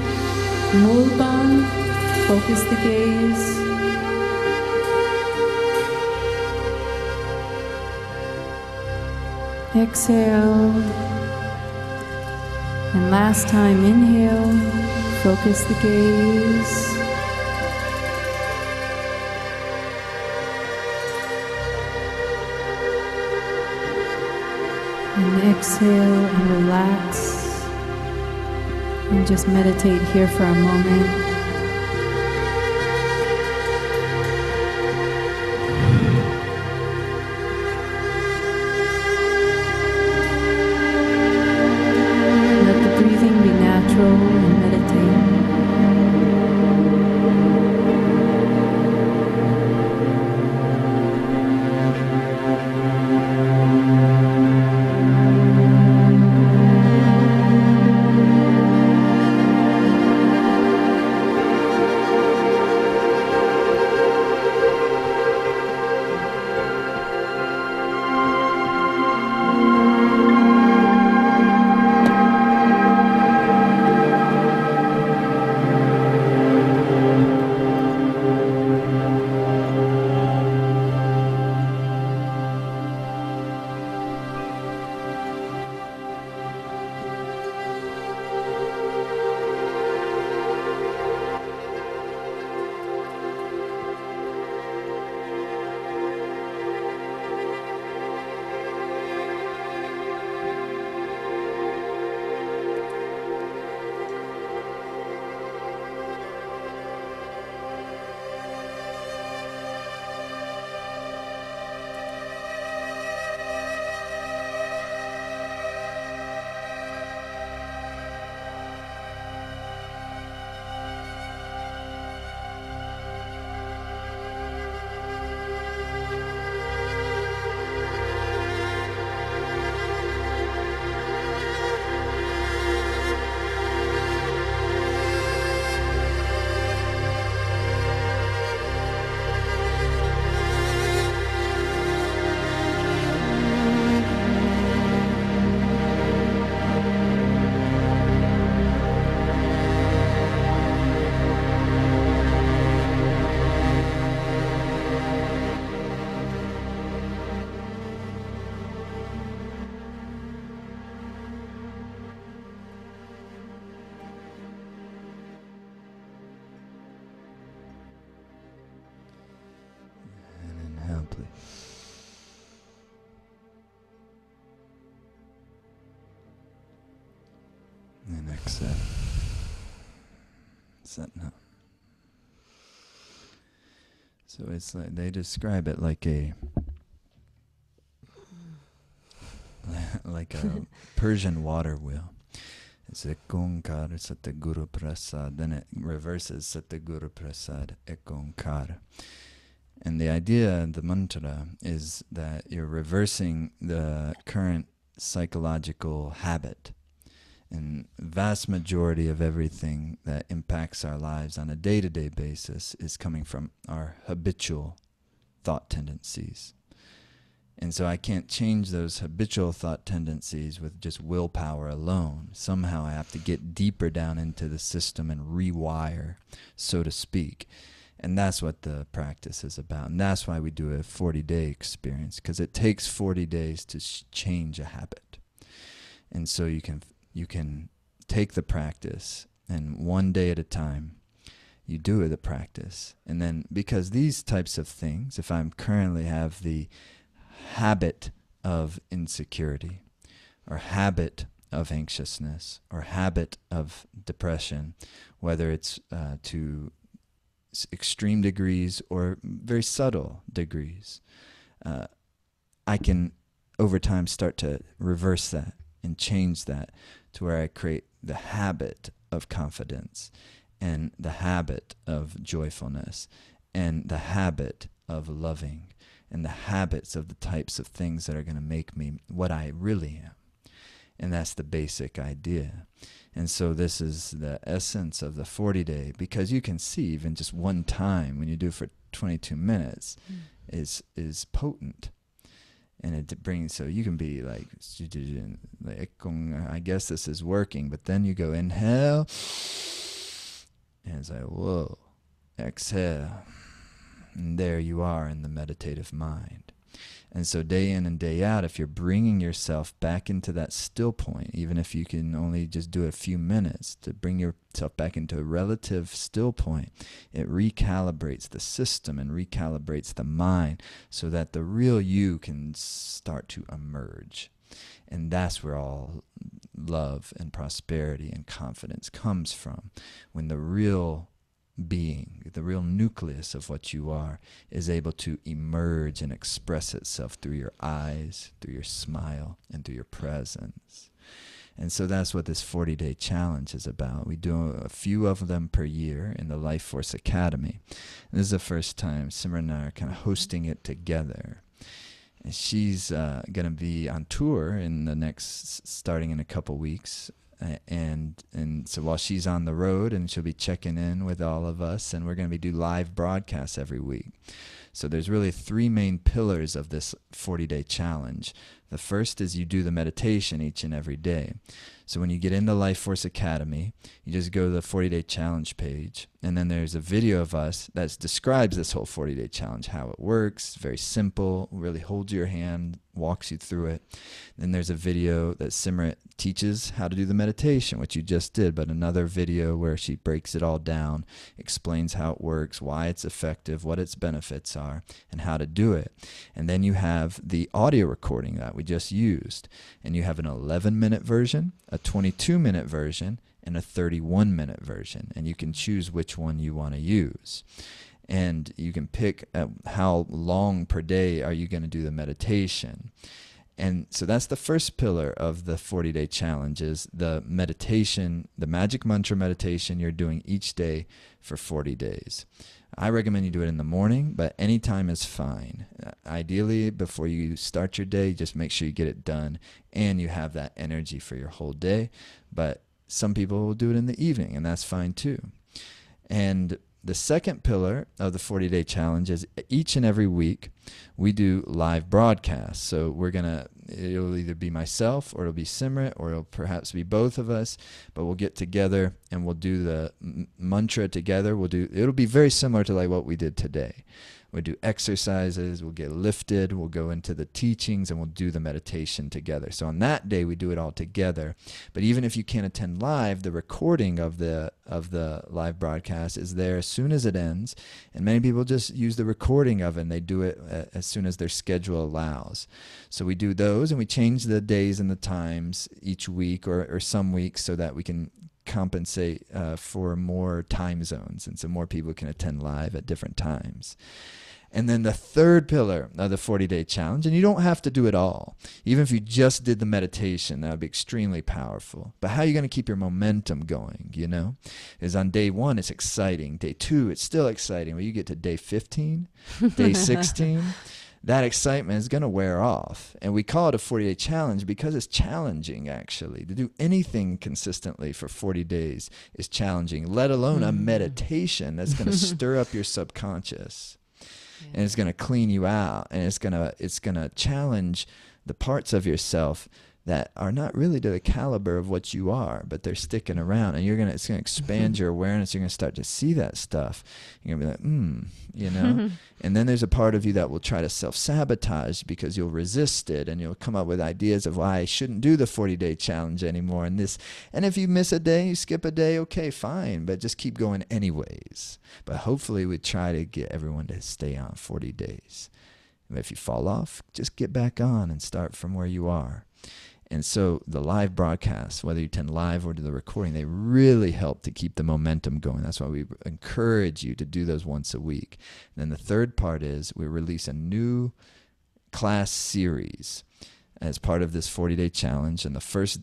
Mulban. Focus the gaze. Exhale. And last time, inhale. Focus the gaze. And exhale and relax. And just meditate here for a moment. And meditate. And exhale. Setting up. So it's like they describe it like a Persian water wheel. It's Ekonkar Sataguru Prasad. Then it reverses Sataguru Prasad Ekonkar. And the idea, the mantra, is that you're reversing the current psychological habit. And vast majority of everything that impacts our lives on a day-to-day basis is coming from our habitual thought tendencies. And so I can't change those habitual thought tendencies with just willpower alone. Somehow I have to get deeper down into the system and rewire, so to speak. And that's what the practice is about. And that's why we do a 40-day experience, because it takes 40 days to change a habit. And so you can take the practice, and one day at a time, you do the practice. And then, because these types of things, if I currently have the habit of insecurity, or habit of anxiousness, or habit of depression, whether it's to extreme degrees or very subtle degrees, I can over time start to reverse that and change that to where I create the habit of confidence and the habit of joyfulness and the habit of loving and the habits of the types of things that are going to make me what I really am. And that's the basic idea. And so this is the essence of the 40-day, because you can see even just one time when you do for 22 minutes is potent. And it brings, so you can be like, I guess this is working, but then you go inhale, and it's like, whoa, exhale. And there you are in the meditative mind. And so day in and day out, if you're bringing yourself back into that still point, even if you can only just do a few minutes to bring yourself back into a relative still point, it recalibrates the system and recalibrates the mind so that the real you can start to emerge. And that's where all love and prosperity and confidence comes from, when the real being, the real nucleus of what you are, is able to emerge and express itself through your eyes, through your smile, and through your presence. And so that's what this 40-day challenge is about. We do a few of them per year in the Life Force Academy. And this is the first time Simran and I are kind of hosting it together. And she's going to be on tour in the next, starting in a couple weeks. And so while she's on the road, and she'll be checking in with all of us, and we're going to do live broadcasts every week. So there's really three main pillars of this 40-day challenge. The first is you do the meditation each and every day. So when you get into Life Force Academy, you just go to the 40-day challenge page, and then there's a video of us that describes this whole 40-day challenge, how it works. Very simple, really holds your hand, walks you through it. Then there's a video that Simran teaches how to do the meditation, which you just did, but another video where she breaks it all down, explains how it works, why it's effective, what its benefits are, and how to do it. And then you have the audio recording that we just used, and you have an 11-minute version, a 22-minute version, and a 31-minute version, and you can choose which one you want to use. And you can pick how long per day are you going to do the meditation. And so that's the first pillar of the 40-day challenge, is the meditation, the magic mantra meditation you're doing each day for 40 days. I recommend you do it in the morning, but any time is fine. Ideally, before you start your day, just make sure you get it done and you have that energy for your whole day. But some people will do it in the evening, and that's fine too. And the second pillar of the 40-day challenge is each and every week we do live broadcasts. So it'll either be myself, or it'll be Simran, or it'll perhaps be both of us, but we'll get together and we'll do the mantra together. It'll be very similar to like what we did today. We'll do exercises, we'll get lifted, we'll go into the teachings, and we'll do the meditation together. So on that day, we do it all together. But even if you can't attend live, the recording of the live broadcast is there as soon as it ends. And many people just use the recording of it, and they do it as soon as their schedule allows. So we do those, and we change the days and the times each week, or some weeks, so that we can compensate for more time zones, and so more people can attend live at different times. And then the third pillar of the 40-day challenge, and you don't have to do it all. Even if you just did the meditation, that would be extremely powerful. But how are you going to keep your momentum going, is on day 1, it's exciting. Day 2, it's still exciting. When you get to day 15, day 16, that excitement is going to wear off. And we call it a 40-day challenge because it's challenging, actually. To do anything consistently for 40 days is challenging, let alone a meditation that's going to stir up your subconscious. And it's going to clean you out, and it's going to challenge the parts of yourself that are not really to the caliber of what you are, but they're sticking around, and it's going to expand your awareness. You're going to start to see that stuff. You're going to be like, and then there's a part of you that will try to self-sabotage because you'll resist it, and you'll come up with ideas of why I shouldn't do the 40-day challenge anymore. And if you miss a day, you skip a day, okay, fine, but just keep going anyways. But hopefully we try to get everyone to stay on 40 days. And if you fall off, just get back on and start from where you are. And so the live broadcasts, whether you attend live or to the recording, they really help to keep the momentum going. That's why we encourage you to do those once a week. And then the third part is we release a new class series as part of this 40-day challenge. And the first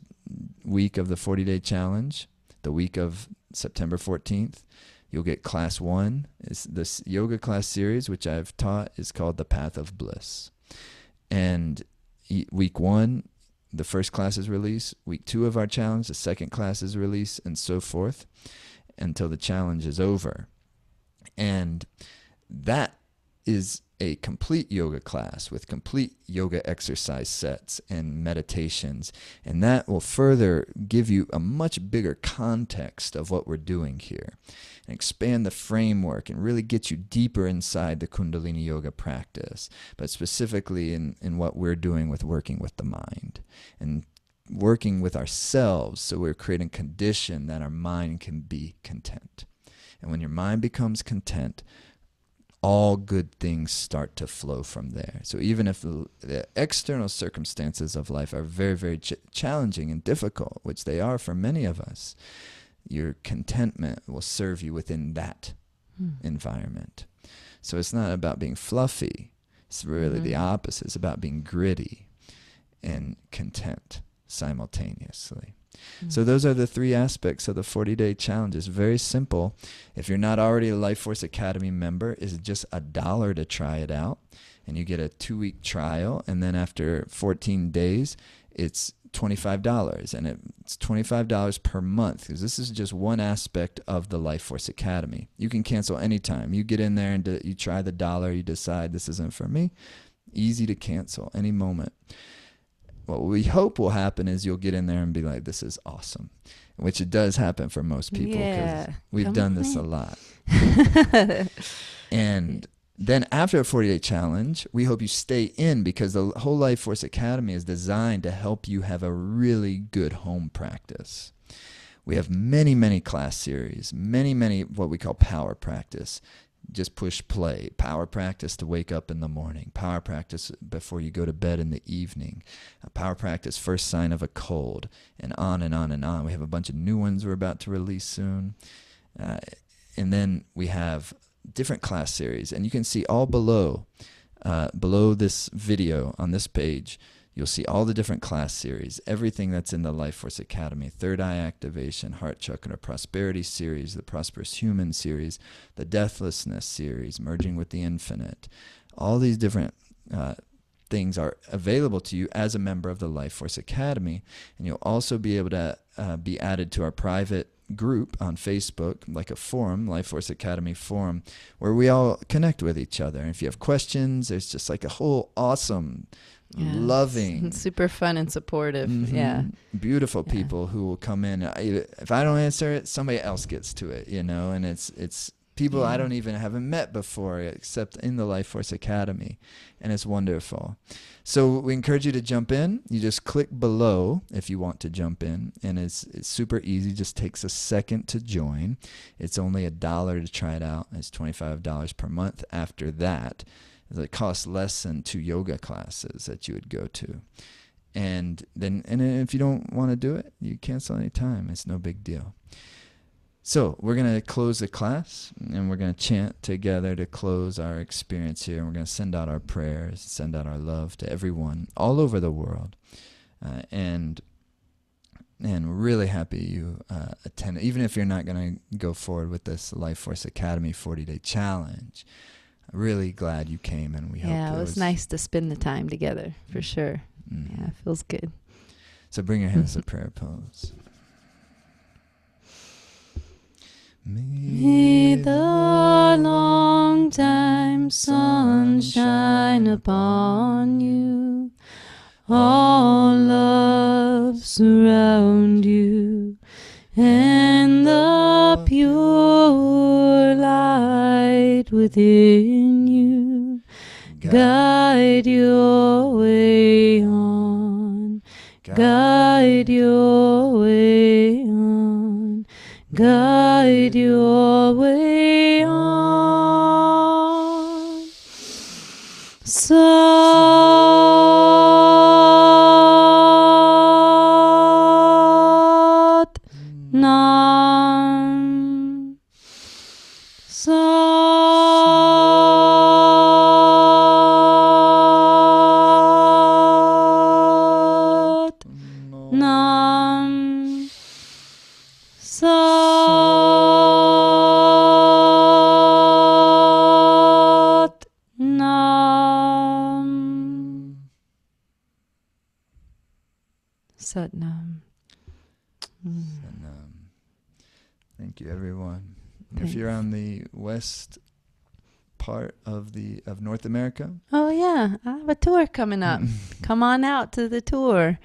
week of the 40-day challenge, the week of September 14th, you'll get class 1. It's this yoga class series, which I've taught, is called The Path of Bliss. And week 1, the first class is released. Week 2 of our challenge, the second class is released, and so forth until the challenge is over. And that is a complete yoga class with complete yoga exercise sets and meditations. And that will further give you a much bigger context of what we're doing here, and expand the framework and really get you deeper inside the Kundalini Yoga practice, but specifically in what we're doing with working with the mind and working with ourselves, so we're creating a condition that our mind can be content. And when your mind becomes content, all good things start to flow from there. So even if the external circumstances of life are very, very challenging and difficult, which they are for many of us, your contentment will serve you within that environment. So it's not about being fluffy. It's really the opposite. It's about being gritty and content simultaneously. So those are the 3 aspects of the 40-day challenge. It's very simple. If you're not already a Life Force Academy member, it's just $1 to try it out. And you get a 2-week trial. And then after 14 days, it's $25. And it's $25 per month, because this is just one aspect of the Life Force Academy. You can cancel anytime. You get in there and you try the $1, you decide this isn't for me. Easy to cancel any moment. What we hope will happen is you'll get in there and be like, this is awesome, which it does happen for most people, because we've done this a lot. And then after a 40-day challenge, we hope you stay in, because the whole Life Force Academy is designed to help you have a really good home practice. We have many, many class series, many what we call power practice. Just push play. Power practice to wake up in the morning. Power practice before you go to bed in the evening. Power practice first sign of a cold. And on and on and on. We have a bunch of new ones we're about to release soon. And then we have different class series. And you can see all below this video on this page, you'll see all the different class series, everything that's in the Life Force Academy: Third Eye Activation, Heart Chakra Prosperity series, the Prosperous Human series, the Deathlessness series, Merging with the Infinite. All these different things are available to you as a member of the Life Force Academy. And you'll also be able to be added to our private group on Facebook, like a forum, Life Force Academy forum, where we all connect with each other. And if you have questions, there's just like a whole awesome, loving, super fun and supportive, beautiful people who will come in. If I don't answer it, somebody else gets to it, and it's people I don't even haven't met before, except in the Life Force Academy, and it's wonderful. So we encourage you to jump in. You just click below if you want to jump in, and it's super easy. Just takes a second to join. It's only $1 to try it out. It's $25 per month. After that, it costs less than 2 yoga classes that you would go to. And then if you don't want to do it, you cancel any time. It's no big deal. So we're going to close the class, and we're going to chant together to close our experience here. And we're going to send out our prayers, send out our love to everyone all over the world. And we're really happy you attended. Even if you're not going to go forward with this Life Force Academy 40-day challenge, really glad you came, and we hope it was nice to spend the time together, for sure. Yeah, it feels good. So bring your hands to prayer pose. May the long time sun shine upon you, all love surround you, and the pure light within you guide your way on, guide your way on, guide your way on. Sat Nam. Sat Nam. Sat Nam. Sat Nam. Thank you, everyone. If you're on the west part of North America? Oh yeah, I have a tour coming up. Come on out to the tour.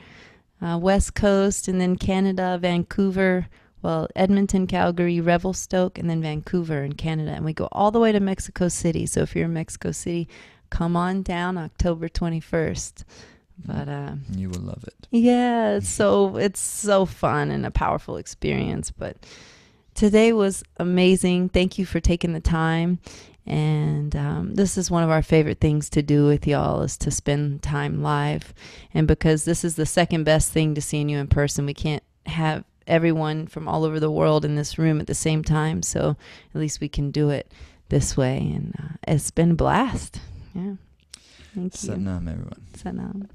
West Coast, and then Canada, Vancouver, Edmonton, Calgary, Revelstoke, and then Vancouver in Canada. And we go all the way to Mexico City. So if you're in Mexico City, come on down October 21st. But you will love it. Yeah, it's so fun and a powerful experience. But today was amazing. Thank you for taking the time. And this is one of our favorite things to do with y'all, is to spend time live. And because this is the second best thing to seeing you in person, we can't have everyone from all over the world in this room at the same time. So at least we can do it this way. And it's been a blast. Yeah. Thank you. Satnam, everyone. Satnam.